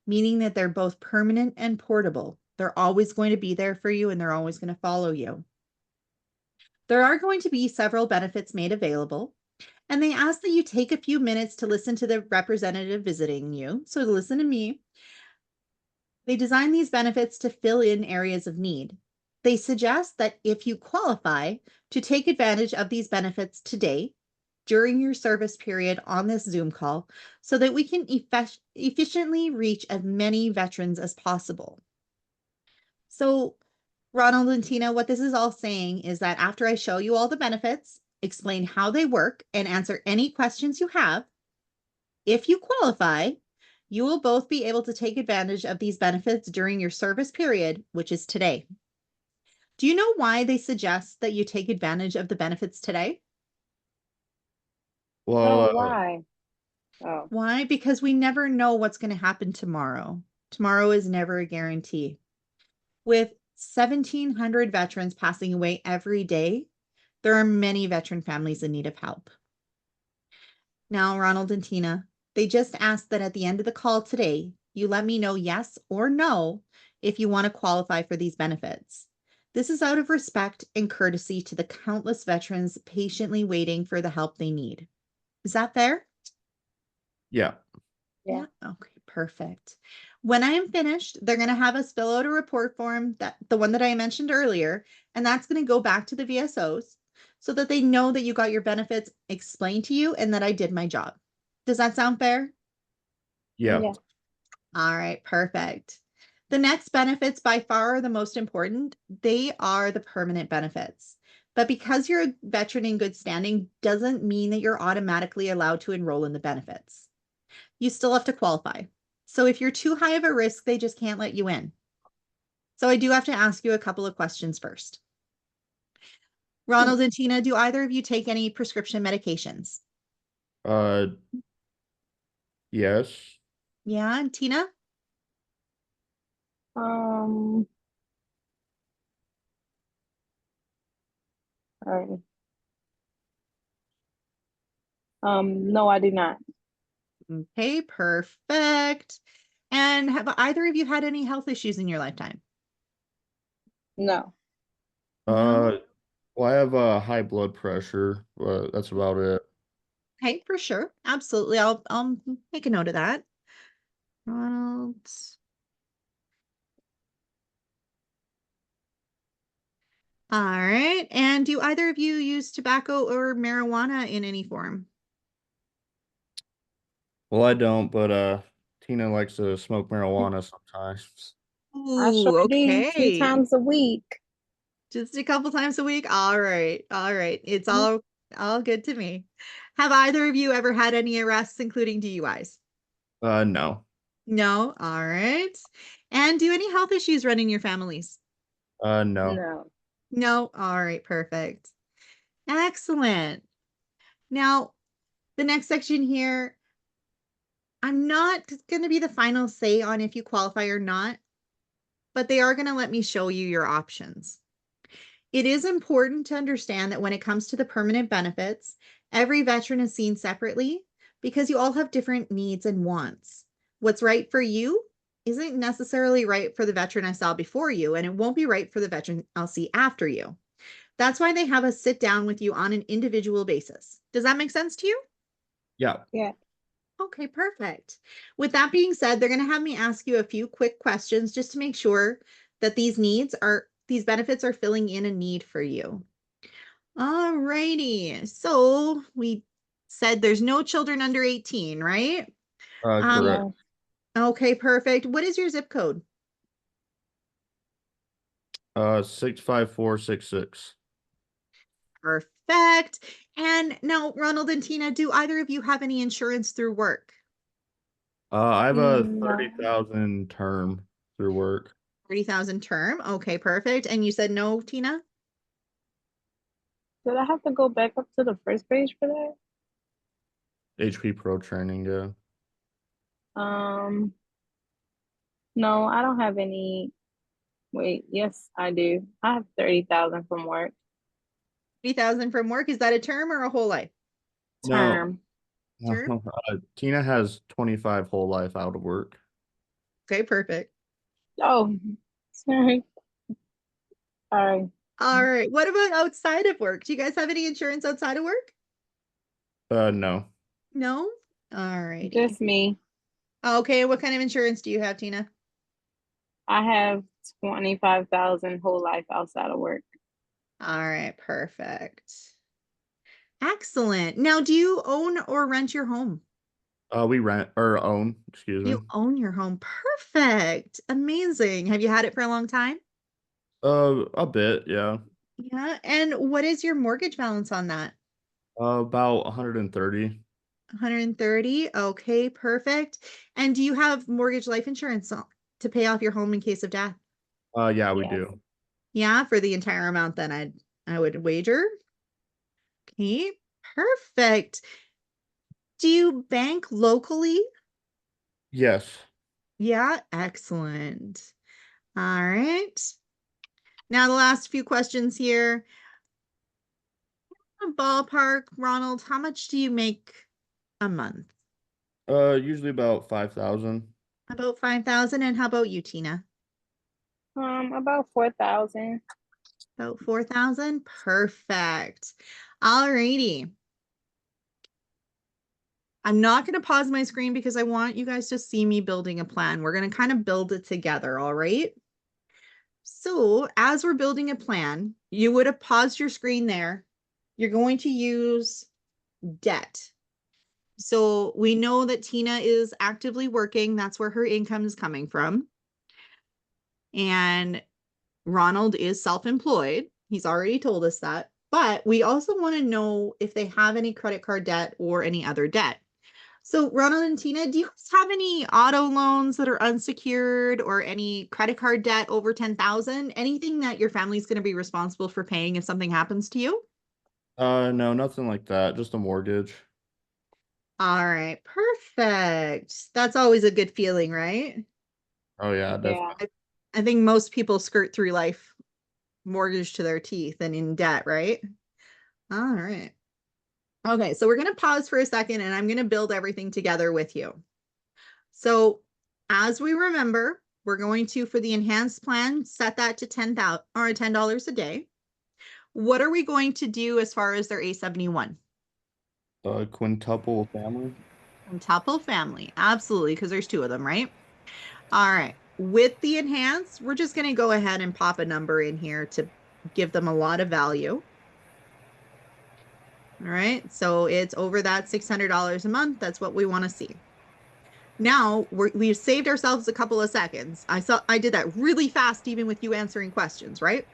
meaning that they're both permanent and portable. They're always going to be there for you and they're always going to follow you. There are going to be several benefits made available, and they ask that you take a few minutes to listen to the representative visiting you. So listen to me. They design these benefits to fill in areas of need. They suggest that if you qualify to take advantage of these benefits today, during your service period on this Zoom call, so that we can efficiently reach as many veterans as possible. So, Ronald and Tina, what this is all saying is that after I show you all the benefits, explain how they work, and answer any questions you have, if you qualify, you will both be able to take advantage of these benefits during your service period, which is today. Do you know why they suggest that you take advantage of the benefits today? Well, Oh, why? Oh, Why? Because we never know what's going to happen tomorrow. Tomorrow is never a guarantee. With 1,700 veterans passing away every day, there are many veteran families in need of help. Now, Ronald and Tina, they just asked that at the end of the call today, you let me know yes or no if you want to qualify for these benefits. This is out of respect and courtesy to the countless veterans patiently waiting for the help they need. Is that fair? yeah. yeah. Okay, perfect. When I am finished, they're going to have us fill out a report form, that the one that I mentioned earlier, and that's going to go back to the VSOs so that they know that you got your benefits explained to you and that I did my job. Does that sound fair? Yeah. Yeah. All right, perfect. The next benefits by far are the most important. They are the permanent benefits. But because you're a veteran in good standing doesn't mean that you're automatically allowed to enroll in the benefits. You still have to qualify. So if you're too high of a risk, they just can't let you in. So I do have to ask you a couple of questions first. Ronald and Tina, do either of you take any prescription medications? Uh, yes. Yeah, and Tina? All right. No, I do not. Okay, perfect. And have either of you had any health issues in your lifetime? No. Uh, well, I have high blood pressure, but that's about it. Okay, for sure. Absolutely. I'll make a note of that. Ronald. All right. And do either of you use tobacco or marijuana in any form? Well, I don't, but Tina likes to smoke marijuana sometimes. I sure Ooh, do 2 okay. times a week. Just a couple times a week. All right. All right. It's Mhm. all good to me. Have either of you ever had any arrests, including DUIs? No. No. All right. And do any health issues run in your families? No. No. No. All right. Perfect. Excellent. Now, the next section here, I'm not going to be the final say on if you qualify or not, but they are going to let me show you your options. It is important to understand that when it comes to the permanent benefits, every veteran is seen separately because you all have different needs and wants. What's right for you isn't necessarily right for the veteran I saw before you, and it won't be right for the veteran I'll see after you. That's why they have us sit down with you on an individual basis. Does that make sense to you? Yeah. Yeah. Okay, perfect. With that being said, they're going to have me ask you a few quick questions just to make sure that these benefits are filling in a need for you. All righty. So we said there's no children under 18, right? Um, Correct. No. okay, perfect. What is your zip code? 65466. Perfect. And now, Ronald and Tina, do either of you have any insurance through work? I have a No. 30,000 term through work. 30,000 term. Okay, perfect. And you said no, Tina? Did I have to go back up to the first page for that? HP Pro training, yeah. Um, no, I don't have any. Wait, yes, I do. I have 30,000 from work. 30,000 from work. Is that a term or a whole life? No, Term. Term. Tina has 25 whole life out of work. Okay, perfect. Oh, sorry. Sorry. All right. What about outside of work? Do you guys have any insurance outside of work? No. No? All righty. Just me. Okay, what kind of insurance do you have, Tina? I have 25,000 whole life outside of work. All right, perfect. Excellent. Now, do you own or rent your home? We rent or own, excuse me. You own your home. Perfect. Amazing. Have you had it for a long time? A bit, yeah. Yeah. And what is your mortgage balance on that? About 130. 130. Okay, perfect. And do you have mortgage life insurance to pay off your home in case of death? Yeah, we Yes. do. Yeah, for the entire amount then I would wager. Okay, perfect. Do you bank locally? Yes. Yeah, excellent. All right. Now the last few questions here. Ballpark, Ronald, how much do you make a month? Usually about 5,000. About 5,000. And how about you, Tina? About 4,000. About 4,000. Perfect. All righty. I'm not going to pause my screen because I want you guys to see me building a plan. We're going to kind of build it together, all right? So as we're building a plan, you would have paused your screen there. You're going to use debt. So we know that Tina is actively working. That's where her income is coming from. And Ronald is self-employed. He's already told us that. But we also want to know if they have any credit card debt or any other debt. So Ronald and Tina, do you guys have any auto loans that are unsecured or any credit card debt over 10,000? Anything that your family's going to be responsible for paying if something happens to you? No, nothing like that. Just a mortgage. All right, perfect. That's always a good feeling, right? Oh yeah, Yeah. I think most people skirt through life mortgaged to their teeth and in debt, right? All right. Okay, so we're going to pause for a second and I'm going to build everything together with you. So as we remember, we're going to, for the enhanced plan, set that to $10,000 or $10 a day. What are we going to do as far as their A71? Quintuple family. Quintuple family, absolutely, because there's two of them, right? All right. With the enhanced, we're just going to go ahead and pop a number in here to give them a lot of value. All right. So it's over that $600 a month. That's what we want to see. Now we've saved ourselves a couple of seconds. I did that really fast, even with you answering questions, right?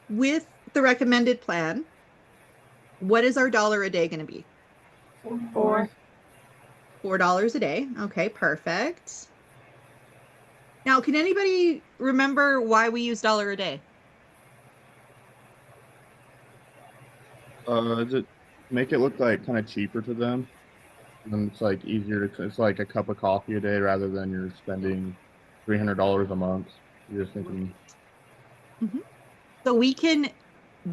With the recommended plan, what is our dollar a day going to be? Four. $4 a day. Okay, perfect. Now, can anybody remember why we use dollar a day? Is it make it look like kind of cheaper to them? And it's like easier to, it's like a cup of coffee a day rather than you're spending $300 a month. You're just thinking, So we can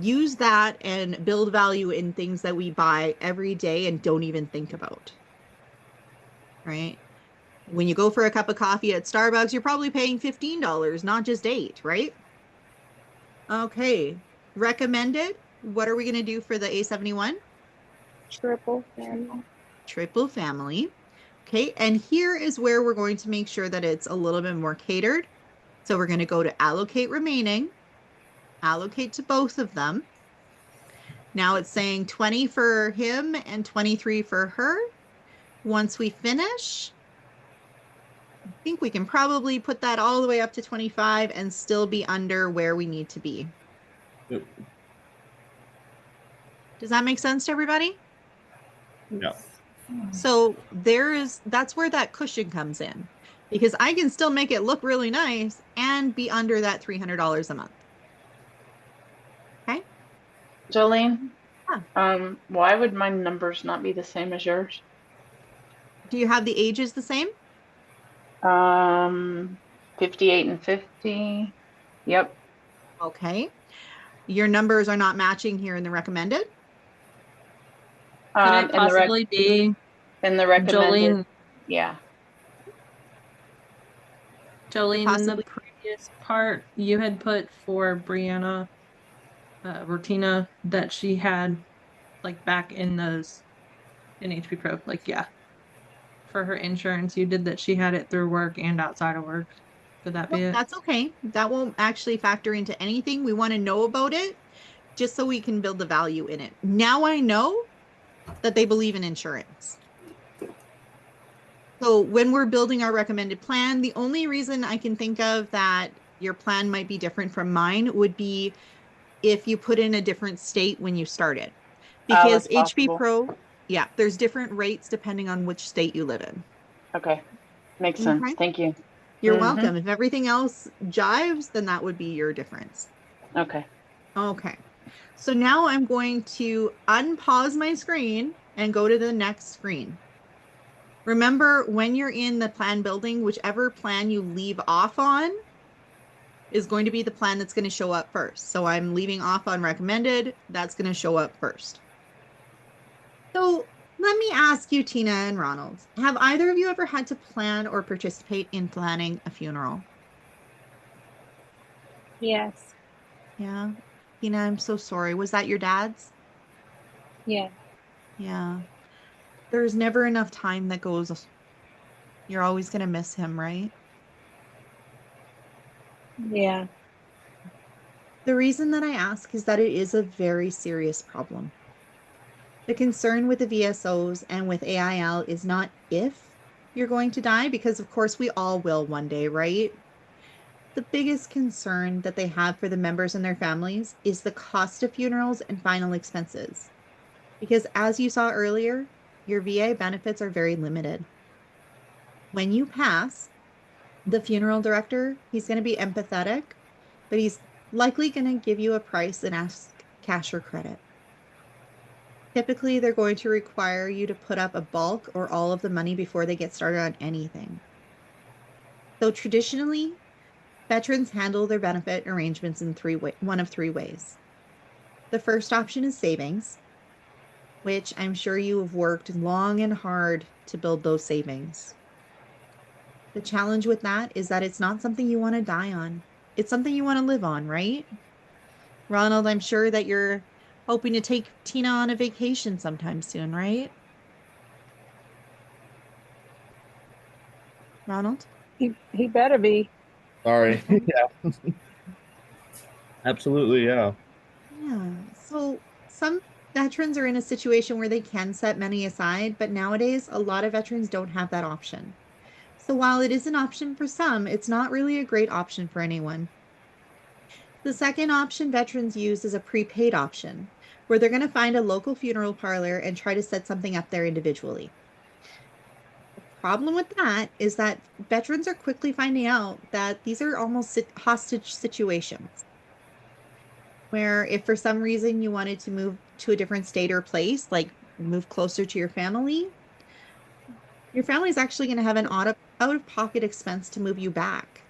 use that and build value in things that we buy every day and don't even think about. Right? When you go for a cup of coffee at Starbucks, you're probably paying $15, not just $8, right? Okay. Recommended. What are we going to do for the A71? Triple family. Triple family. Okay. And here is where we're going to make sure that it's a little bit more catered. So we're going to go to allocate remaining, allocate to both of them. Now it's saying 20 for him and 23 for her. Once we finish, I think we can probably put that all the way up to 25 and still be under where we need to be. yep, Does that make sense to everybody? yeah. So that's where that cushion comes in, because I can still make it look really nice and be under that $300 a month. Okay. Jolene, Yeah. why would my numbers not be the same as yours? Do you have the ages the same? 58 and 50. Yep. Okay. Your numbers are not matching here in the recommended. Could it possibly be in the recommended? Jolene? Yeah. Jolene, in the Possibly. previous part, you had put for Brianna, Rotina, that she had, like, back in those, in HP Pro, like, yeah. For her insurance, you did that she had it through work and outside of work. Could that be Well, it? that's okay. That won't actually factor into anything. We want to know about it just so we can build the value in it. Now I know that they believe in insurance. So when we're building our recommended plan, the only reason I can think of that your plan might be different from mine would be if you put in a different state when you started. Because that's HP possible. Pro, yeah, there's different rates depending on which state you live in. Okay. Makes sense. Okay. Thank you. You're welcome. If everything else jives, then that would be your difference. Okay. Okay. So now I'm going to unpause my screen and go to the next screen. Remember, when you're in the plan building, whichever plan you leave off on is going to be the plan that's going to show up first. So I'm leaving off on recommended. That's going to show up first. So let me ask you, Tina and Ronald, have either of you ever had to plan or participate in planning a funeral? Yes. Yeah. Tina, I'm so sorry. Was that your dad's? Yeah. Yeah. There's never enough time that goes. You're always going to miss him, right? Yeah. The reason that I ask is that it is a very serious problem. The concern with the VSOs and with AIL is not if you're going to die, because of course we all will one day, right? The biggest concern that they have for the members and their families is the cost of funerals and final expenses. Because as you saw earlier, your VA benefits are very limited. When you pass, the funeral director, he's going to be empathetic, but he's likely going to give you a price and ask cash or credit. Typically, they're going to require you to put up a bulk or all of the money before they get started on anything. So traditionally, veterans handle their benefit arrangements in one of three ways. The first option is savings, which I'm sure you have worked long and hard to build those savings. The challenge with that is that it's not something you want to die on. It's something you want to live on, right? Ronald, I'm sure that you're hoping to take Tina on a vacation sometime soon, right? Ronald? He better be. Sorry. Yeah. Absolutely, yeah. Yeah. So some veterans are in a situation where they can set money aside, but nowadays a lot of veterans don't have that option. So while it is an option for some, it's not really a great option for anyone. The second option veterans use is a prepaid option, where they're going to find a local funeral parlor and try to set something up there individually. The problem with that is that veterans are quickly finding out that these are almost hostage situations, where if for some reason you wanted to move to a different state or place, like move closer to your family is actually going to have an out-of-pocket expense to move you back.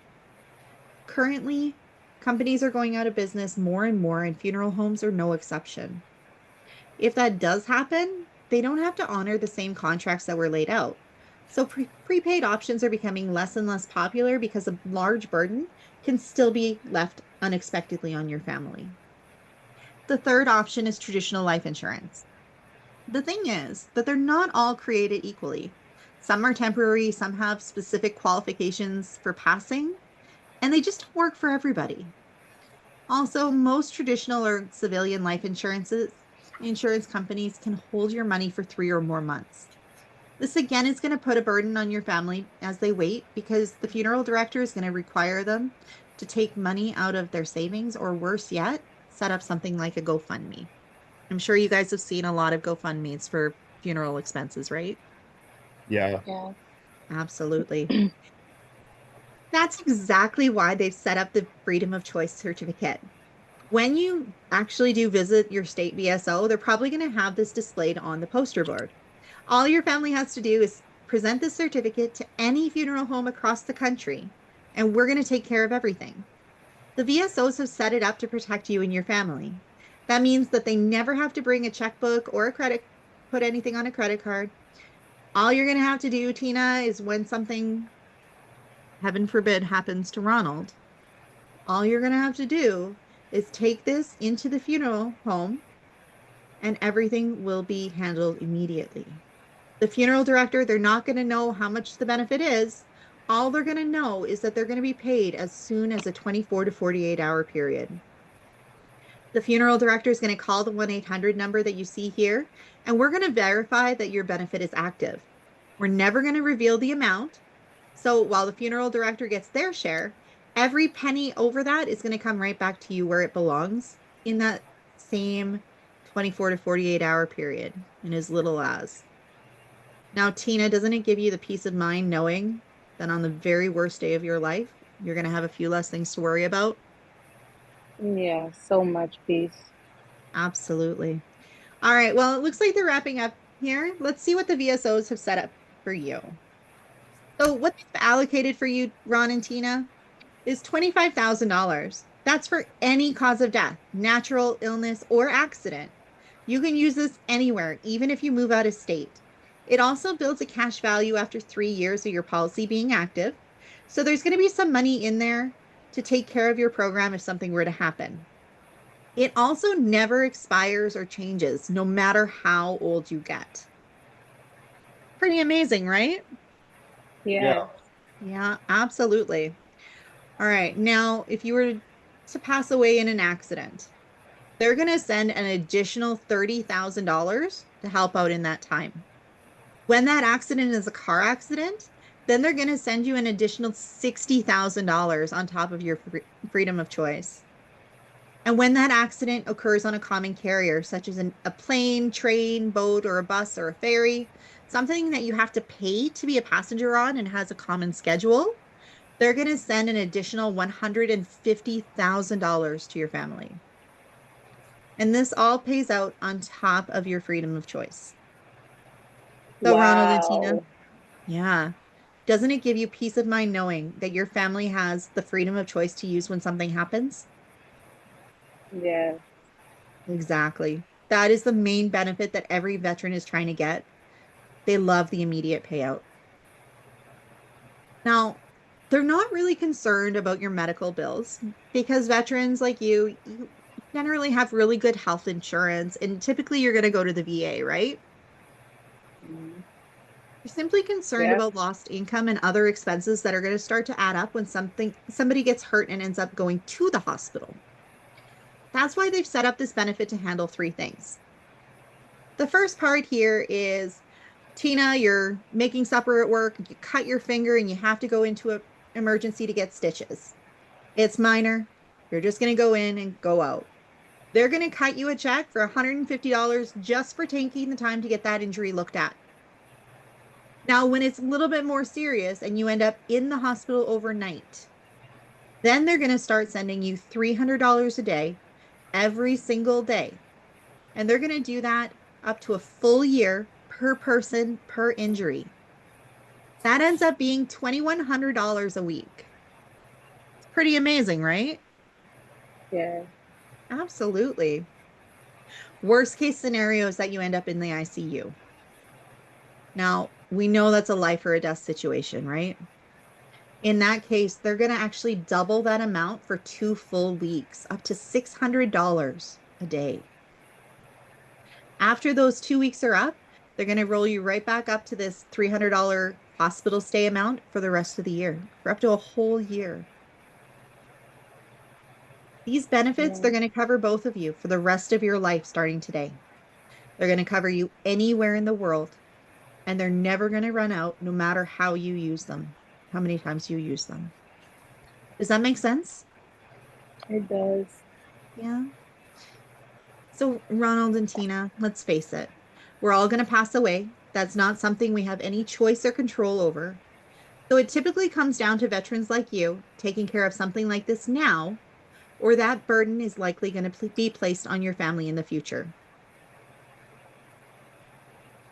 Currently, companies are going out of business more and more, and funeral homes are no exception. If that does happen, they don't have to honor the same contracts that were laid out. So prepaid options are becoming less and less popular because a large burden can still be left unexpectedly on your family. The third option is traditional life insurance. The thing is that they're not all created equally. Some are temporary, some have specific qualifications for passing, and they just don't work for everybody. Also, most traditional or civilian life insurance companies can hold your money for 3 or more months. This again is going to put a burden on your family as they wait, because the funeral director is going to require them to take money out of their savings, or worse yet, set up something like a GoFundMe. I'm sure you guys have seen a lot of GoFundMes for funeral expenses, right? Yeah. Yeah. Absolutely. That's exactly why they've set up the Freedom of Choice certificate. When you actually do visit your state VSO, they're probably going to have this displayed on the poster board. All your family has to do is present this certificate to any funeral home across the country, and we're going to take care of everything. The VSOs have set it up to protect you and your family. That means that they never have to bring a checkbook or put anything on a credit card. All you're going to have to do, Tina, is when something, heaven forbid, happens to Ronald, all you're going to have to do is take this into the funeral home and everything will be handled immediately. The funeral director, they're not going to know how much the benefit is. All they're going to know is that they're going to be paid as soon as a 24 to 48 hour period. The funeral director is going to call the 1-800 number that you see here, and we're going to verify that your benefit is active. We're never going to reveal the amount. So while the funeral director gets their share, every penny over that is going to come right back to you where it belongs in that same 24 to 48 hour period, in as little as. Now, Tina, doesn't it give you the peace of mind knowing that on the very worst day of your life, you're going to have a few less things to worry about? Yeah, so much peace. Absolutely. All right, well, it looks like they're wrapping up here. Let's see what the VSOs have set up for you. So what they've allocated for you, Ron and Tina, is $25,000. That's for any cause of death, natural, illness, or accident. You can use this anywhere, even if you move out of state. It also builds a cash value after 3 years of your policy being active. So there's going to be some money in there to take care of your program if something were to happen. It also never expires or changes, no matter how old you get. Pretty amazing, right? Yeah. Yeah, absolutely. All right. Now, if you were to pass away in an accident, they're going to send an additional $30,000 to to help out in that time. When that accident is a car accident, then they're going to send you an additional $60,000 on top of your freedom of choice. And when that accident occurs on a common carrier, such as a plane, train, boat, or a bus or a ferry, something that you have to pay to be a passenger on and has a common schedule, they're going to send an additional $150,000 to your family. And this all pays out on top of your freedom of choice. So Ronald and Tina, yeah. Doesn't it give you peace of mind knowing that your family has the freedom of choice to use when something happens? Yeah. Exactly. That is the main benefit that every veteran is trying to get. They love the immediate payout. Now, they're not really concerned about your medical bills because veterans like you generally have really good health insurance, and typically you're going to go to the VA, right? Mhm. You're simply concerned Yep. about lost income and other expenses that are going to start to add up when somebody gets hurt and ends up going to the hospital. That's why they've set up this benefit to handle three things. The first part here is, Tina, you're making supper at work, you cut your finger and you have to go into an emergency to get stitches. It's minor. You're just going to go in and go out. They're going to cut you a check for $150 just for taking the time to get that injury looked at. Now, when it's a little bit more serious and you end up in the hospital overnight, then they're going to start sending you $300 a day, every single day. And they're going to do that up to a full year per person per injury. That ends up being $2,100 a week. It's pretty amazing, right? Yeah. Absolutely. Worst case scenario is that you end up in the ICU. Now, we know that's a life or a death situation, right? In that case, they're going to actually double that amount for 2 full weeks, up to $600 a day. After those 2 weeks are up, they're going to roll you right back up to this $300 hospital stay amount for the rest of the year, for up to a whole year. These benefits, they're going to cover both of you for the rest of your life starting today. They're going to cover you anywhere in the world, and they're never going to run out no matter how you use them, how many times you use them. Does that make sense? It does. Yeah. So Ronald and Tina, let's face it, we're all going to pass away. That's not something we have any choice or control over. So it typically comes down to veterans like you taking care of something like this now, or that burden is likely going to be placed on your family in the future.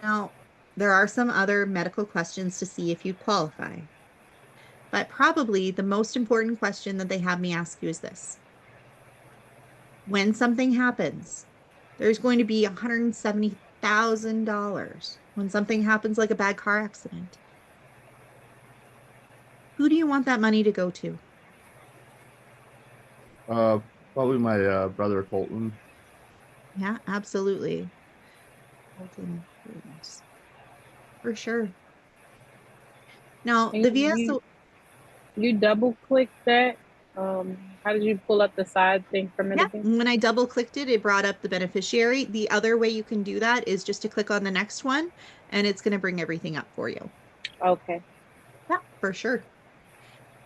Now, there are some other medical questions to see if you qualify. But probably the most important question that they have me ask you is this. When something happens, there's going to be $170,000 when something happens like a bad car accident. Who do you want that money to go to? Probably my brother Colton. Yeah, absolutely. Colton Williams. For sure. Now, And the VSO, you double click that. How did you pull up the side thing from it yeah, again? when I double clicked it, it brought up the beneficiary. The other way you can do that is just to click on the next one, and it's going to bring everything up for you. Okay. Yeah, for sure.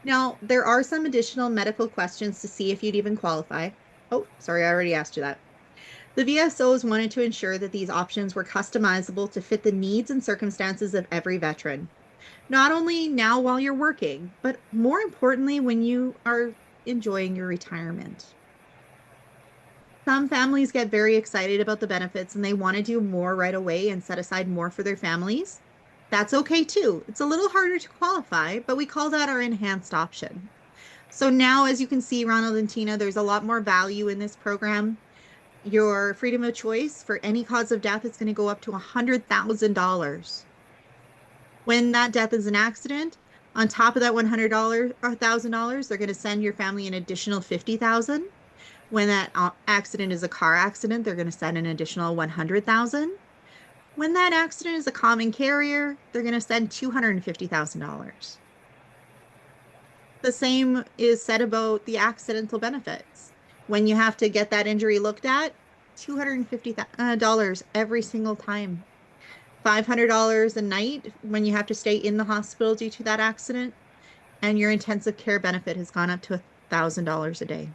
Now, there are some additional medical questions to see if you'd even qualify. Oh, sorry, I already asked you that. The VSOs wanted to ensure that these options were customizable to fit the needs and circumstances of every veteran. Not only now while you're working, but more importantly, when you are enjoying your retirement. Some families get very excited about the benefits and they want to do more right away and set aside more for their families. That's okay too. It's a little harder to qualify, but we call that our enhanced option. So now, as you can see, Ronald and Tina, there's a lot more value in this program. Your freedom of choice for any cause of death is going to go up to $100,000. When that death is an accident, on top of that $100,000, they're going to send your family an additional $50,000. When that accident is a car accident, they're going to send an additional $100,000. When that accident is a common carrier, they're going to send $250,000. The same is said about the accidental benefits. When you have to get that injury looked at, $250 every single time. $500 a night when you have to stay in the hospital due to that accident, and your intensive care benefit has gone up to $1,000 a day.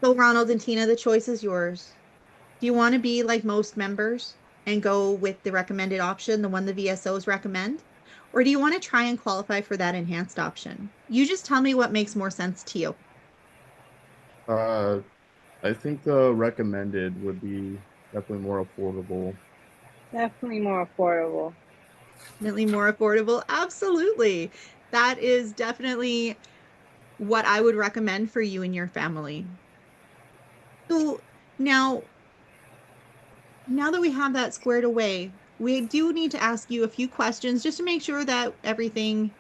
So Ronald and Tina, the choice is yours. Do you want to be like most members and go with the recommended option, the one the VSOs recommend? Or do you want to try and qualify for that enhanced option? You just tell me what makes more sense to you. I think the recommended would be definitely more affordable. Definitely more affordable. Definitely more affordable. Absolutely. That is definitely what I would recommend for you and your family. So now that we have that squared away, we do need to ask you a few questions just to make sure that everything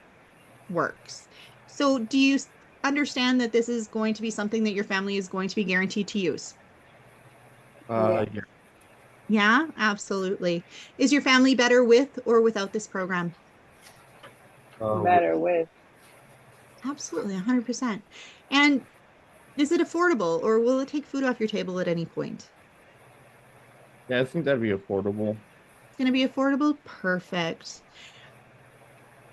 works. So do you understand that this is going to be something that your family is going to be guaranteed to use? Yeah. Yeah, absolutely. Is your family better with or without this program? Better with. Absolutely, 100%. And is it affordable, or will it take food off your table at any point? Yeah, I think that'd be affordable. It's going to be affordable? Perfect.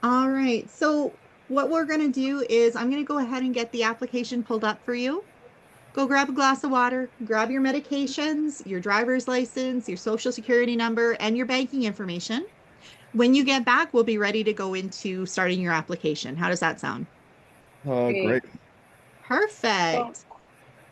All right. So what we're going to do is I'm going to go ahead and get the application pulled up for you. Go grab a glass of water, grab your medications, your driver's license, your social security number, and your banking information. When you get back, we'll be ready to go into starting your application. How does that sound? Great. Perfect.